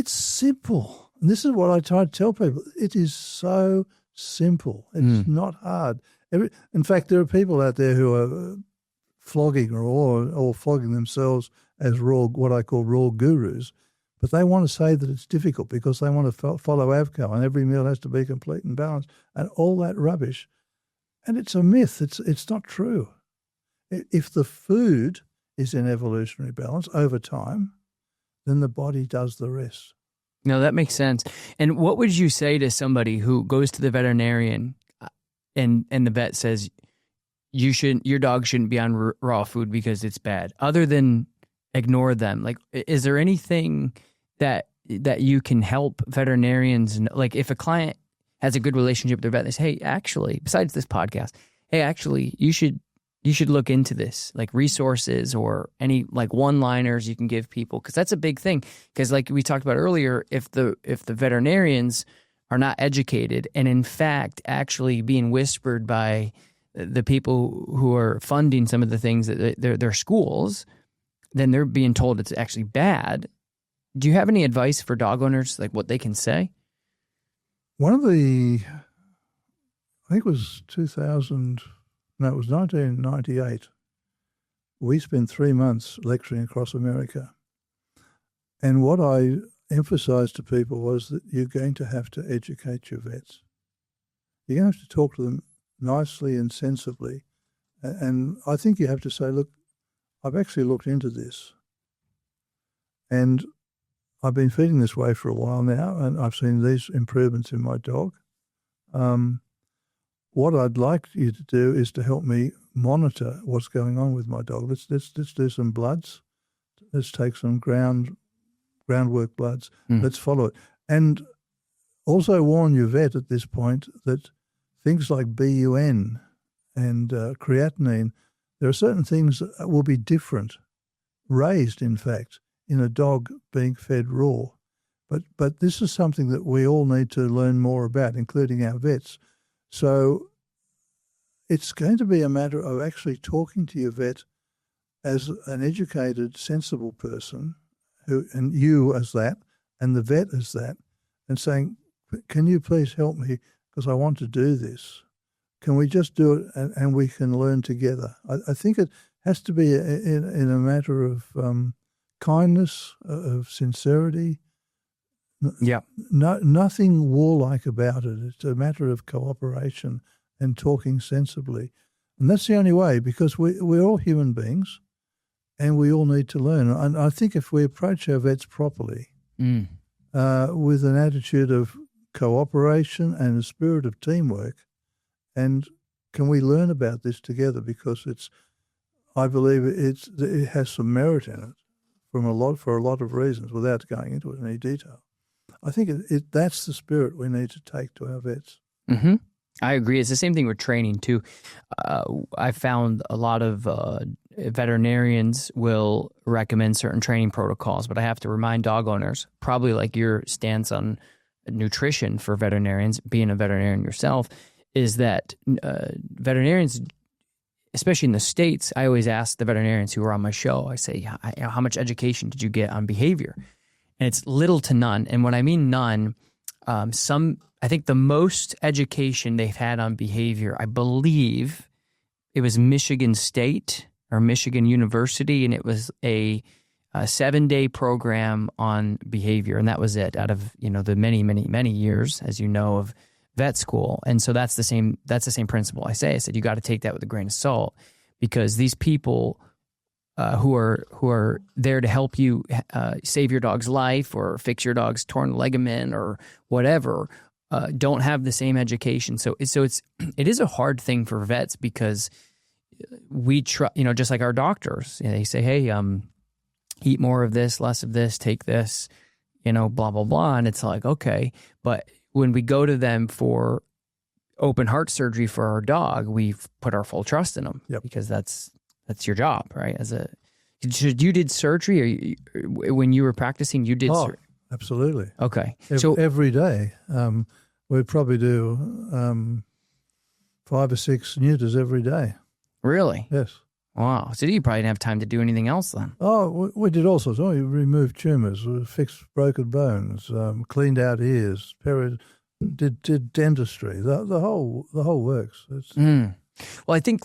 simple. And this is what I try to tell people. It is so simple. It's not hard. In fact, there are people out there who are flogging or flogging themselves as what I call raw gurus, but they want to say that it's difficult because they want to follow AVCO and every meal has to be complete and balanced and all that rubbish. And it's a myth. It's not true. If the food is in evolutionary balance over time, then the body does the rest. No, that makes sense. And what would you say to somebody who goes to the veterinarian and the vet says your dog shouldn't be on raw food because it's bad, other than ignore them? Like, is there anything that you can help veterinarians? Like, if a client has a good relationship with their vet, they say, hey, actually, besides this podcast, hey, actually, you should look into this, like resources or any like one-liners you can give people, because that's a big thing. Because like we talked about earlier, if the veterinarians are not educated and in fact actually being whispered by the people who are funding some of the things that their schools, then they're being told it's actually bad. Do you have any advice for dog owners, like what they can say? I think it was 1998. we spent 3 months lecturing across America. And what I emphasized to people was that you're going to have to educate your vets. You're going to have to talk to them nicely and sensibly. And I think you have to say, look, I've actually looked into this. And I've been feeding this way for a while now, and I've seen these improvements in my dog. What I'd like you to do is to help me monitor what's going on with my dog. Let's do some bloods. Let's take some groundwork bloods. Let's follow it. And also warn your vet at this point that things like BUN and creatinine, there are certain things that will be different, raised in fact, in a dog being fed raw. But this is something that we all need to learn more about, including our vets. So it's going to be a matter of actually talking to your vet as an educated, sensible person, and you as that, and the vet as that, and saying, can you please help me because I want to do this? Can we just do it and we can learn together? I think it has to be in a matter of kindness, of sincerity. Yeah. Nothing warlike about it. It's a matter of cooperation and talking sensibly. And that's the only way, because we're all human beings and we all need to learn. And I think if we approach our vets properly, with an attitude of cooperation and a spirit of teamwork, and can we learn about this together, because I believe it has some merit in it for a lot of reasons without going into it in any detail. I think that's the spirit we need to take to our vets. Mm-hmm. I agree. It's the same thing with training too. I found a lot of veterinarians will recommend certain training protocols, but I have to remind dog owners, probably like your stance on nutrition for veterinarians, being a veterinarian yourself, is that veterinarians, especially in the States, I always ask the veterinarians who are on my show, I say, how much education did you get on behavior? And it's little to none. And when I mean none, I think the most education they've had on behavior, I believe it was Michigan State or Michigan University, and it was a 7-day program on behavior, and that was it out of the many, many, many years, as you know, of vet school. And so that's the same principle. I said you got to take that with a grain of salt, because these people who are there to help you save your dog's life or fix your dog's torn ligament or whatever don't have the same education. So it is a hard thing for vets, because we try, just like our doctors, they say, hey, eat more of this, less of this, take this, blah, blah, blah. And it's like, okay. But when we go to them for open heart surgery for our dog, we've put our full trust in them. Yep. Because that's your job, right? You did surgery, or when you were practicing, you did surgery? Absolutely. Okay. So every day, we'd probably do 5 or 6 neuters every day. Really? Yes. Wow. So you probably didn't have time to do anything else then. Oh, we did all sorts. We removed tumours, we fixed broken bones, cleaned out ears, did dentistry. The whole works. Well, I think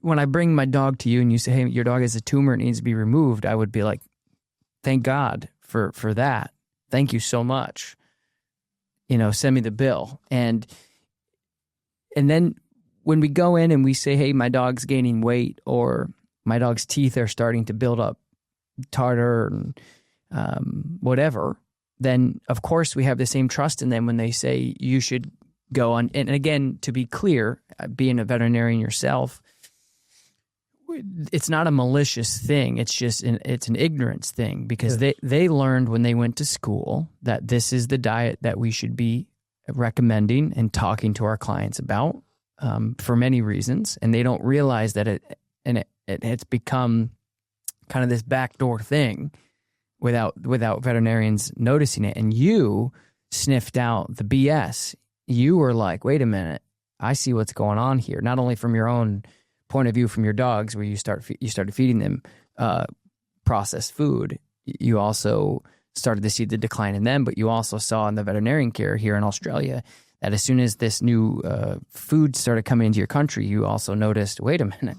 when I bring my dog to you and you say, hey, your dog has a tumor, it needs to be removed, I would be like, thank God for that. Thank you so much. Send me the bill. And then when we go in and we say, hey, my dog's gaining weight, or my dog's teeth are starting to build up tartar and whatever, then of course we have the same trust in them when they say you should go on. And again, to be clear, being a veterinarian yourself, it's not a malicious thing. It's just it's an ignorance thing, because they learned when they went to school that this is the diet that we should be recommending and talking to our clients about for many reasons, and they don't realize that it's become kind of this backdoor thing without veterinarians noticing it. And you sniffed out the BS. You were like, wait a minute, I see what's going on here. Not only from your own point of view from your dogs, where you started feeding them processed food, you also started to see the decline in them, but you also saw in the veterinarian care here in Australia that as soon as this new food started coming into your country, you also noticed, wait a minute,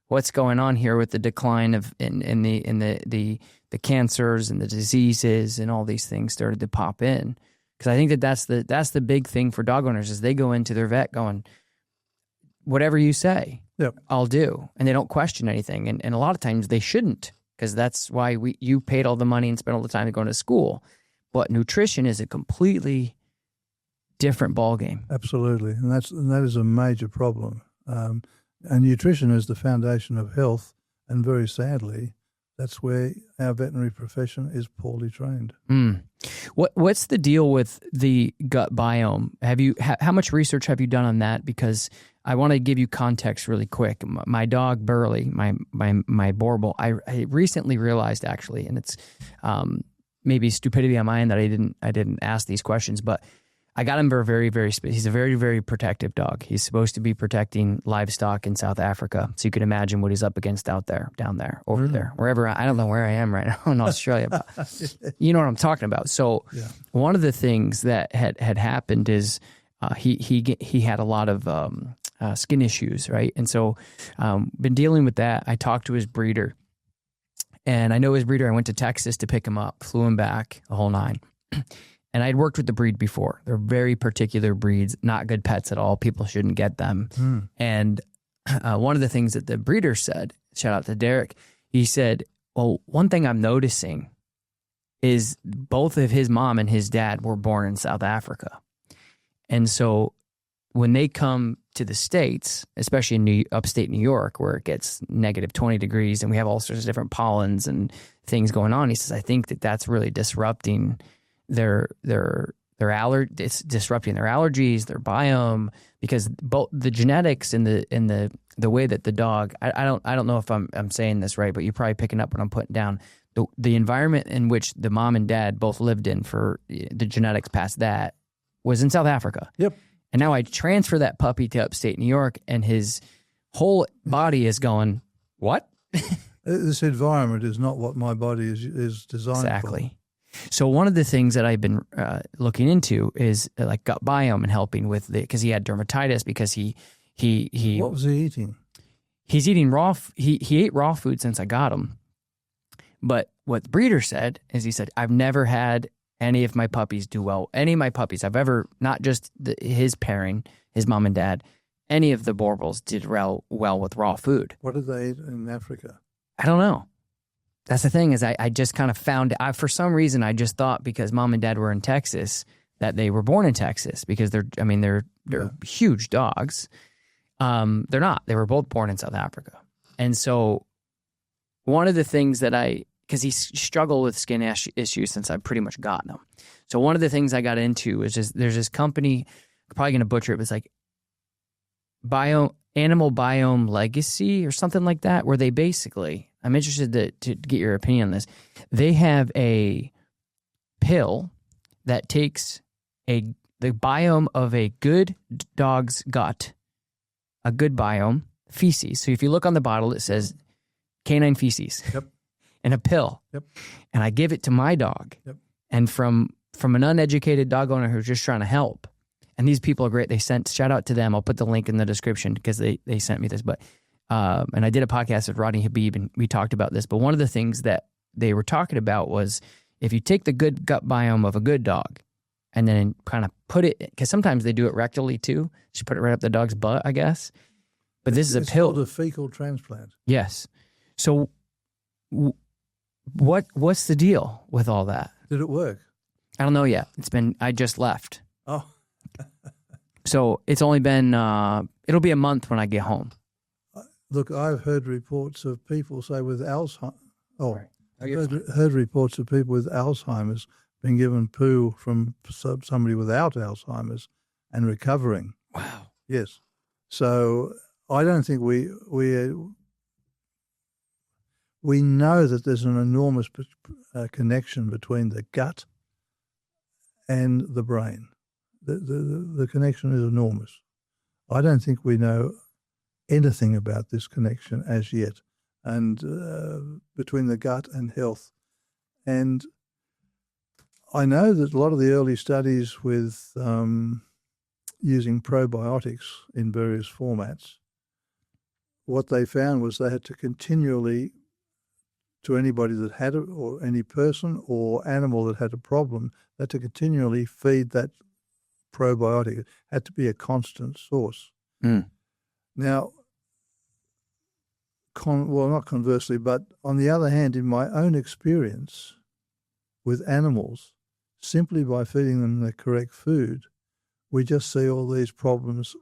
what's going on here with the decline of in the cancers and the diseases and all these things started to pop in. Because I think that's the big thing for dog owners is they go into their vet going, whatever you say, Yep. I'll do. And they don't question anything. And a lot of times they shouldn't, because that's why you paid all the money and spent all the time going to school. But nutrition is a completely different ballgame. Absolutely. And that is a major problem. And nutrition is the foundation of health. And very sadly, that's where our veterinary profession is poorly trained. What's the deal with the gut biome? How much research have you done on that? Because I want to give you context really quick. My dog Burley, my Borbal, I recently realized actually, and it's maybe stupidity on my end that I didn't ask these questions, but I got him for he's a very, very protective dog. He's supposed to be protecting livestock in South Africa. So you can imagine what he's up against down there, over there, wherever. I don't know where I am right now in Australia, but you know what I'm talking about. So one of the things that had happened is he had a lot of skin issues, right? And so been dealing with that. I talked to his breeder, and I know his breeder. I went to Texas to pick him up, flew him back, the whole nine. And I'd worked with the breed before. They're very particular breeds, not good pets at all. People shouldn't get them. And one of the things that the breeder said, shout out to Derek, he said, well, one thing I'm noticing is both of his mom and his dad were born in South Africa. And so when they come to the States, especially in upstate New York, where it gets negative 20 degrees and we have all sorts of different pollens and things going on, he says, I think that's really disrupting it's disrupting their allergies, their biome, because both the genetics and the way that the dog, I don't know if I'm saying this right, but you're probably picking up what I'm putting down. The environment in which the mom and dad both lived in for the genetics past that was in South Africa. Yep. And now I transfer that puppy to upstate New York, and his whole body is going, what? This environment is not what my body is designed for. Exactly. So one of the things that I've been looking into is like gut biome and helping with because he had dermatitis because he What was he eating? He's eating raw. He ate raw food since I got him. But what the breeder said is he said, I've never had any of my puppies do well. Any of my puppies I've ever, not just his pairing, his mom and dad, any of the Borbals did well with raw food. What did they eat in Africa? I don't know. That's the thing is I just kind of found, for some reason, I just thought because mom and dad were in Texas that they were born in Texas because they're huge dogs. They're not. They were both born in South Africa. And so one of the things that because he struggled with skin issues since I've pretty much gotten him. So one of the things I got into is just, there's this company, I'm probably going to butcher it, but it's like Animal Biome Legacy or something like that, where they basically, I'm interested to get your opinion on this. They have a pill that takes the biome of a good dog's gut, a good biome, feces. So if you look on the bottle, it says canine feces. Yep. And a pill. Yep. And I give it to my dog. Yep. And from an uneducated dog owner who's just trying to help. And these people are great. Shout out to them. I'll put the link in the description because they sent me this. But and I did a podcast with Rodney Habib and we talked about this. But one of the things that they were talking about was if you take the good gut biome of a good dog and then kind of put it, because sometimes they do it rectally too. Just put it right up the dog's butt, I guess. But this is a pill. It's called a fecal transplant. Yes. So what's the deal with all that? Did it work? I don't know yet. I just left. Oh. So it's only been, it'll be a month when I get home. Look, I've heard reports of people say with Alzheimer's. Oh, right. heard reports of people with Alzheimer's being given poo from somebody without Alzheimer's and recovering. Wow. Yes. So I don't think we know that there's an enormous connection between the gut and the brain. The connection is enormous. I don't think we know anything about this connection as yet, and between the gut and health. And I know that a lot of the early studies with using probiotics in various formats what they found was they had to continually, to anybody that had it, or any person or animal that had a problem, they had to continually feed that probiotic. It had to be a constant source. Now, not conversely, but on the other hand, in my own experience with animals, simply by feeding them the correct food, we just see all these problems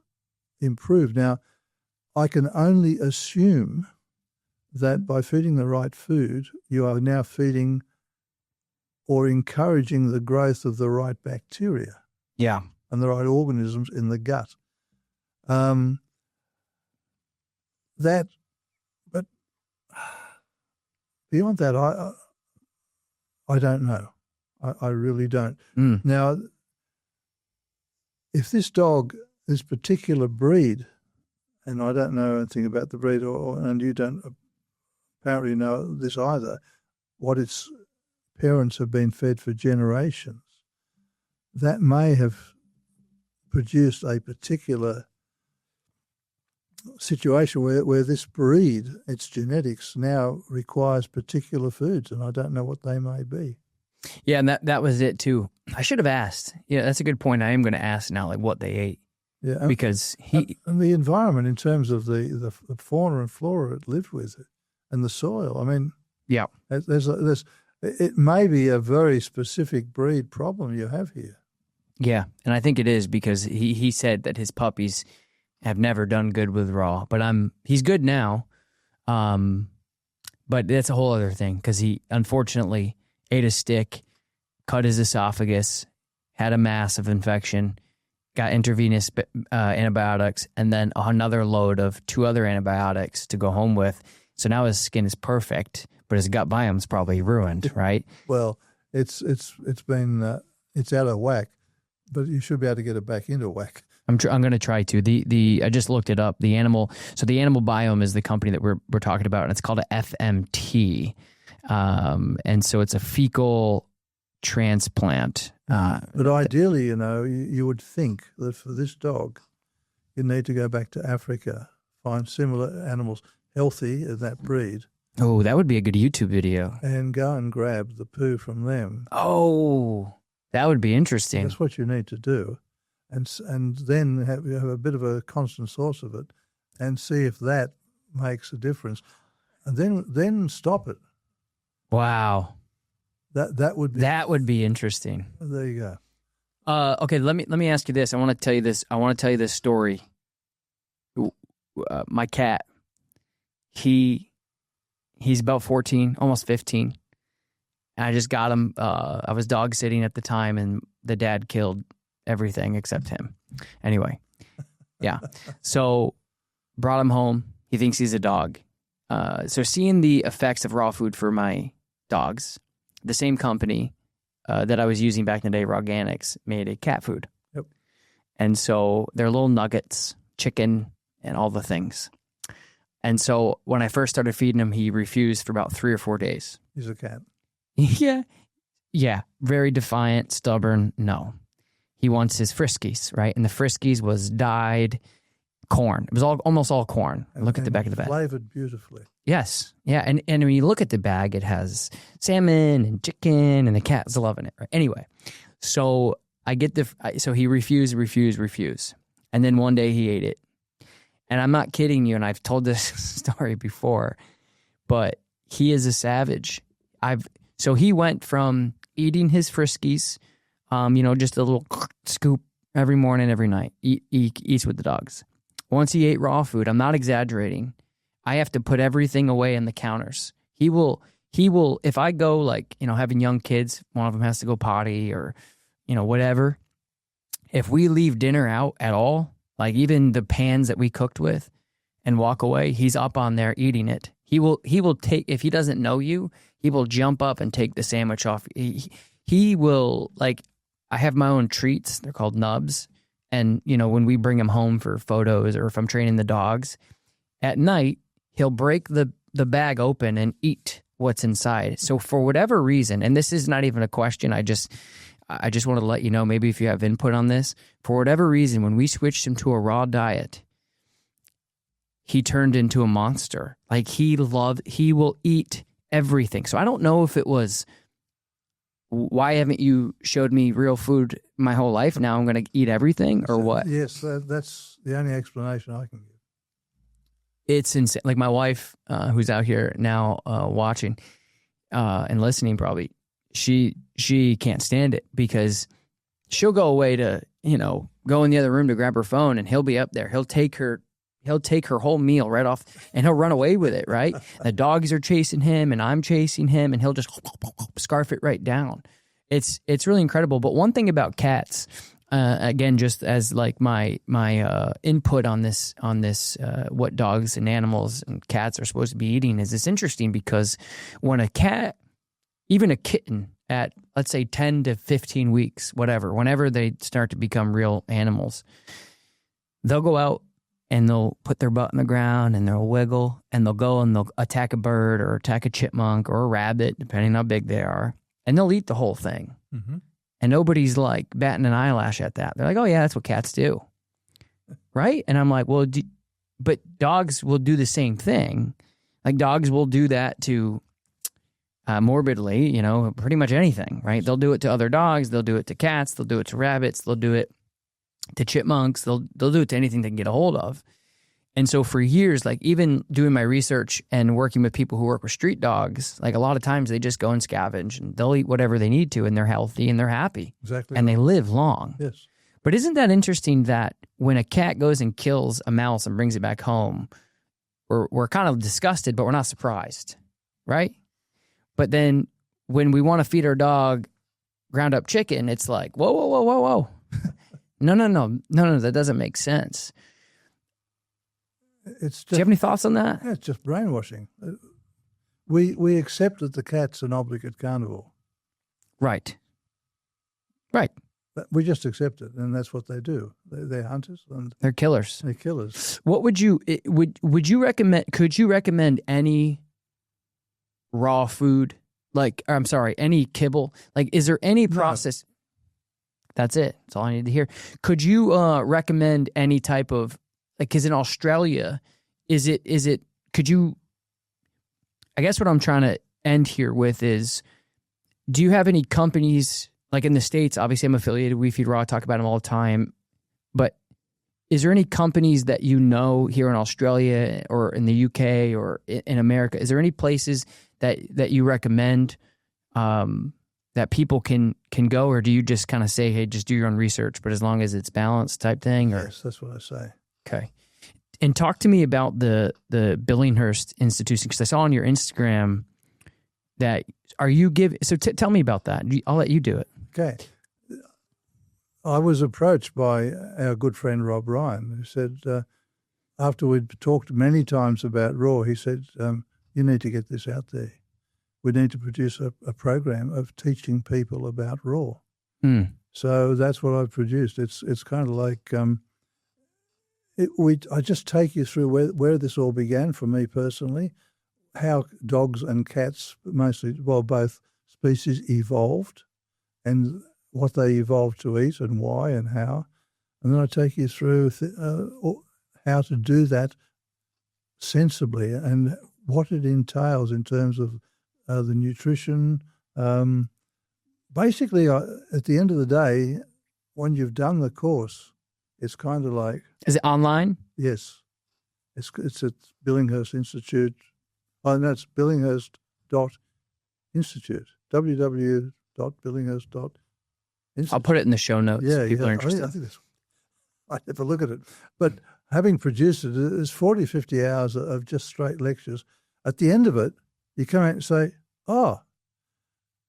improve. Now, I can only assume that by feeding the right food, you are now feeding or encouraging the growth of the right bacteria. Yeah. And the right organisms in the gut. But beyond that, I don't know. I really don't. Now, if this dog, this particular breed, and I don't know anything about the breed, and you don't apparently know this either, what its parents have been fed for generations, that may have produced a particular situation where this breed, its genetics, now requires particular foods, and I don't know what they may be. Yeah, and that was it too. I should have asked. Yeah, that's a good point. I am going to ask now, like what they ate. Yeah, because and the environment in terms of the fauna and flora it lived with, and the soil. I mean, yeah, it may be a very specific breed problem you have here. Yeah, and I think it is because he said that his puppies have never done good with raw, but he's good now. But that's a whole other thing because he unfortunately ate a stick, cut his esophagus, had a massive infection, got intravenous antibiotics, and then another load of 2 other antibiotics to go home with. So now his skin is perfect, but his gut biome's probably ruined, right? Well, it's been it's out of whack, but you should be able to get it back into whack. I'm going to try to. I just looked it up. The animal biome is the company that we're talking about, and it's called a FMT. And so it's a fecal transplant. But ideally, you would think that for this dog, you need to go back to Africa, find similar animals healthy in that breed. Oh, that would be a good YouTube video. And go and grab the poo from them. Oh, that would be interesting. That's what you need to do. And then have a bit of a constant source of it and see if that makes a difference. And then stop it. Wow. That would be interesting. There you go. Okay, let me ask you this. I want to tell you this story. My cat, he's about 14, almost 15. And I just got him. I was dog sitting at the time, and the dad killed everything except him. Anyway, yeah. So brought him home. He thinks he's a dog. So seeing the effects of raw food for my dogs, the same company that I was using back in the day, Organics, made a cat food. Yep. And so they're little nuggets, chicken, and all the things. And so when I first started feeding him, he refused for about 3 or 4 days. He's a cat. Yeah. Very defiant, stubborn. No. He wants his Friskies, right? And the Friskies was dyed corn. It was almost all corn. Look at the back of the bag. Flavored beautifully. Yes. Yeah. And when you look at the bag, it has salmon and chicken, and the cat's loving it. Right? Anyway, so so he refused. And then one day he ate it. And I'm not kidding you, and I've told this story before, but he is a savage. So he went from eating his Friskies, just a little scoop every morning, every night. Eats with the dogs. Once he ate raw food, I'm not exaggerating, I have to put everything away in the counters. He will, if I go having young kids, one of them has to go potty or, whatever. If we leave dinner out at all, like even the pans that we cooked with, and walk away, he's up on there eating it. He will take, if he doesn't know you, he will jump up and take the sandwich off. He will, I have my own treats. They're called nubs. And, when we bring him home for photos or if I'm training the dogs, at night, he'll break the bag open and eat what's inside. So for whatever reason, and this is not even a question, I just wanted to let you know, maybe if you have input on this, for whatever reason, when we switched him to a raw diet, he turned into a monster. Like he will eat everything. So I don't know if it was, why haven't you showed me real food my whole life? Now I'm going to eat everything, or what? Yes, that's the only explanation I can give. It's insane. Like my wife, who's out here now watching and listening probably, she can't stand it because she'll go away to, go in the other room to grab her phone, and he'll be up there. He'll take her whole meal right off, and he'll run away with it, right? The dogs are chasing him, and I'm chasing him, and he'll just scarf it right down. It's really incredible. But one thing about cats, again, just as like my input on this, what dogs and animals and cats are supposed to be eating, is it's interesting because when a cat, even a kitten at, let's say 10 to 15 weeks, whenever they start to become real animals, they'll go out and they'll put their butt in the ground and they'll wiggle and they'll go and they'll attack a bird or attack a chipmunk or a rabbit, depending on how big they are, and they'll eat the whole thing. Mm-hmm. And nobody's like batting an eyelash at that. They're like, oh yeah, that's what cats do. Right? And I'm like, well, but dogs will do the same thing. Like dogs will do that to morbidly, pretty much anything, right? They'll do it to other dogs. They'll do it to cats. They'll do it to rabbits. They'll do it to chipmunks. They'll do it to anything they can get a hold of. And so for years, like even doing my research and working with people who work with street dogs, like a lot of times they just go and scavenge and they'll eat whatever they need to, and they're healthy and they're happy. Exactly. And they live long. Yes. But isn't that interesting that when a cat goes and kills a mouse and brings it back home, we're kind of disgusted, but we're not surprised, right? But then when we want to feed our dog ground up chicken, it's like, whoa. No, that doesn't make sense. It's just, do you have any thoughts on that? Yeah, it's just brainwashing. We accept that the cat's an obligate carnivore. Right. But we just accept it, and that's what they do. They're hunters and they're killers. They're killers. What would you recommend? Could you recommend any raw food? Like, I'm sorry, any kibble? Like, is there any process? No. That's it. That's all I need to hear. Could you recommend any type of, like, because in Australia, could you, I guess what I'm trying to end here with is, do you have any companies, like in the States, obviously I'm affiliated, We Feed Raw, I talk about them all the time, but is there any companies that here in Australia or in the UK or in America, is there any places that you recommend that people can go, or do you just kind of say, hey, just do your own research, but as long as it's balanced type thing? Or? Yes, that's what I say. Okay. And talk to me about the Billinghurst institution, because I saw on your Instagram that tell me about that. I'll let you do it. Okay. I was approached by our good friend Rob Ryan, who said, after we'd talked many times about raw, he said, you need to get this out there. We need to produce a program of teaching people about raw. Mm. So that's what I've produced. It's kind of like I just take you through where this all began for me personally, how dogs and cats, both species evolved, and what they evolved to eat and why and how. And then I take you through how to do that sensibly and what it entails in terms of the nutrition. Basically, at the end of the day, when you've done the course, it's kind of like... Is it online? Yes. It's at Billinghurst Institute. Oh, no, it's billinghurst.institute, www.billinghurst.institute. I'll put it in the show notes if people are interested. I never look at it. But having produced it, there's 40, 50 hours of just straight lectures. At the end of it, you come out and say, oh,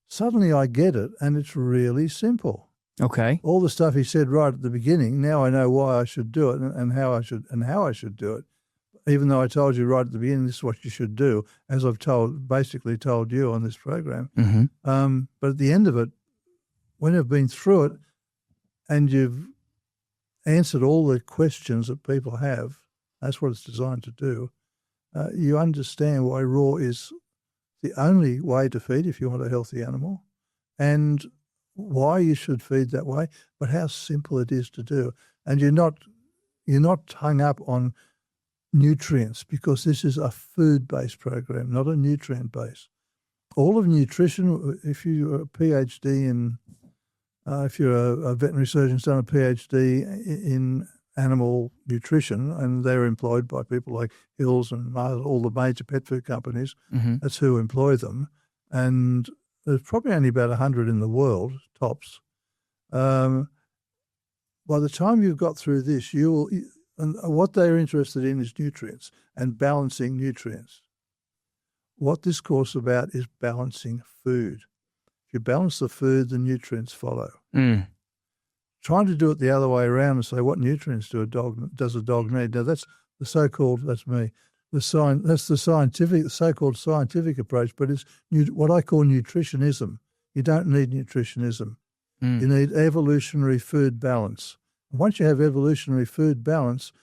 suddenly I get it, and it's really simple. Okay. All the stuff he said right at the beginning, now I know why I should do it and how I should do it. Even though I told you right at the beginning, this is what you should do, as I've basically told you on this program. Mm-hmm. But at the end of it, when you've been through it and you've answered all the questions that people have, that's what it's designed to do, you understand why raw is the only way to feed if you want a healthy animal, and why you should feed that way, but how simple it is to do. And you're not hung up on nutrients, because this is a food-based program, not a nutrient-based. All of nutrition, if you're a PhD in, if you're a veterinary surgeon's done a PhD in animal nutrition, and they're employed by people like Hills and all the major pet food companies, that's who employ them. And there's probably only about 100 in the world, tops. By the time you've got through this, and what they're interested in is nutrients and balancing nutrients. What this course is about is balancing food. If you balance the food, the nutrients follow. Trying to do it the other way around and say, what nutrients does a dog need? Now, that's the so-called, that's me, that's the scientific, the so-called scientific approach, but it's what I call nutritionism. You don't need nutritionism. You need evolutionary food balance. Once you have evolutionary food balance,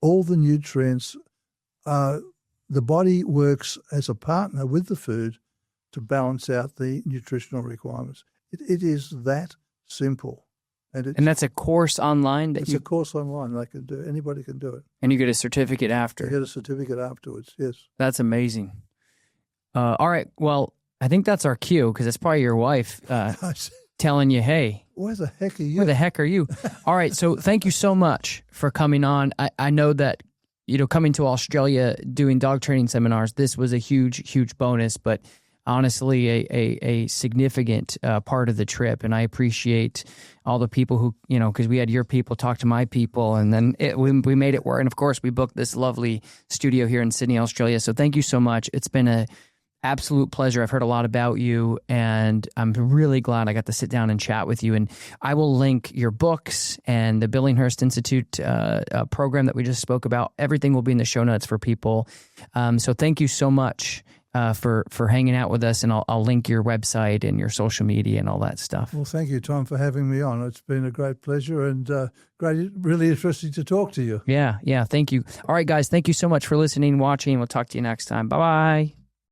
all the nutrients, the body works as a partner with the food to balance out the nutritional requirements. It is that simple. And that's a course online? It's a course online. They can do. Anybody can do it. And you get a certificate after? You get a certificate afterwards, yes. That's amazing. All right. Well, I think that's our cue, because it's probably your wife telling you, hey. Where the heck are you? Where the heck are you? All right. So thank you so much for coming on. I know that, coming to Australia, doing dog training seminars, this was a huge, huge bonus, but honestly a significant part of the trip. And I appreciate all the people who, because we had your people talk to my people, and then we made it work. And of course, we booked this lovely studio here in Sydney, Australia. So thank you so much. It's been an absolute pleasure. I've heard a lot about you, and I'm really glad I got to sit down and chat with you. And I will link your books and the Billinghurst Institute program that we just spoke about. Everything will be in the show notes for people. So thank you so much for hanging out with us, and I'll link your website and your social media and all that stuff. Well, thank you, Tom, for having me on. It's been a great pleasure and really interesting to talk to you. Yeah, thank you. All right, guys, thank you so much for listening, watching. We'll talk to you next time. Bye-bye.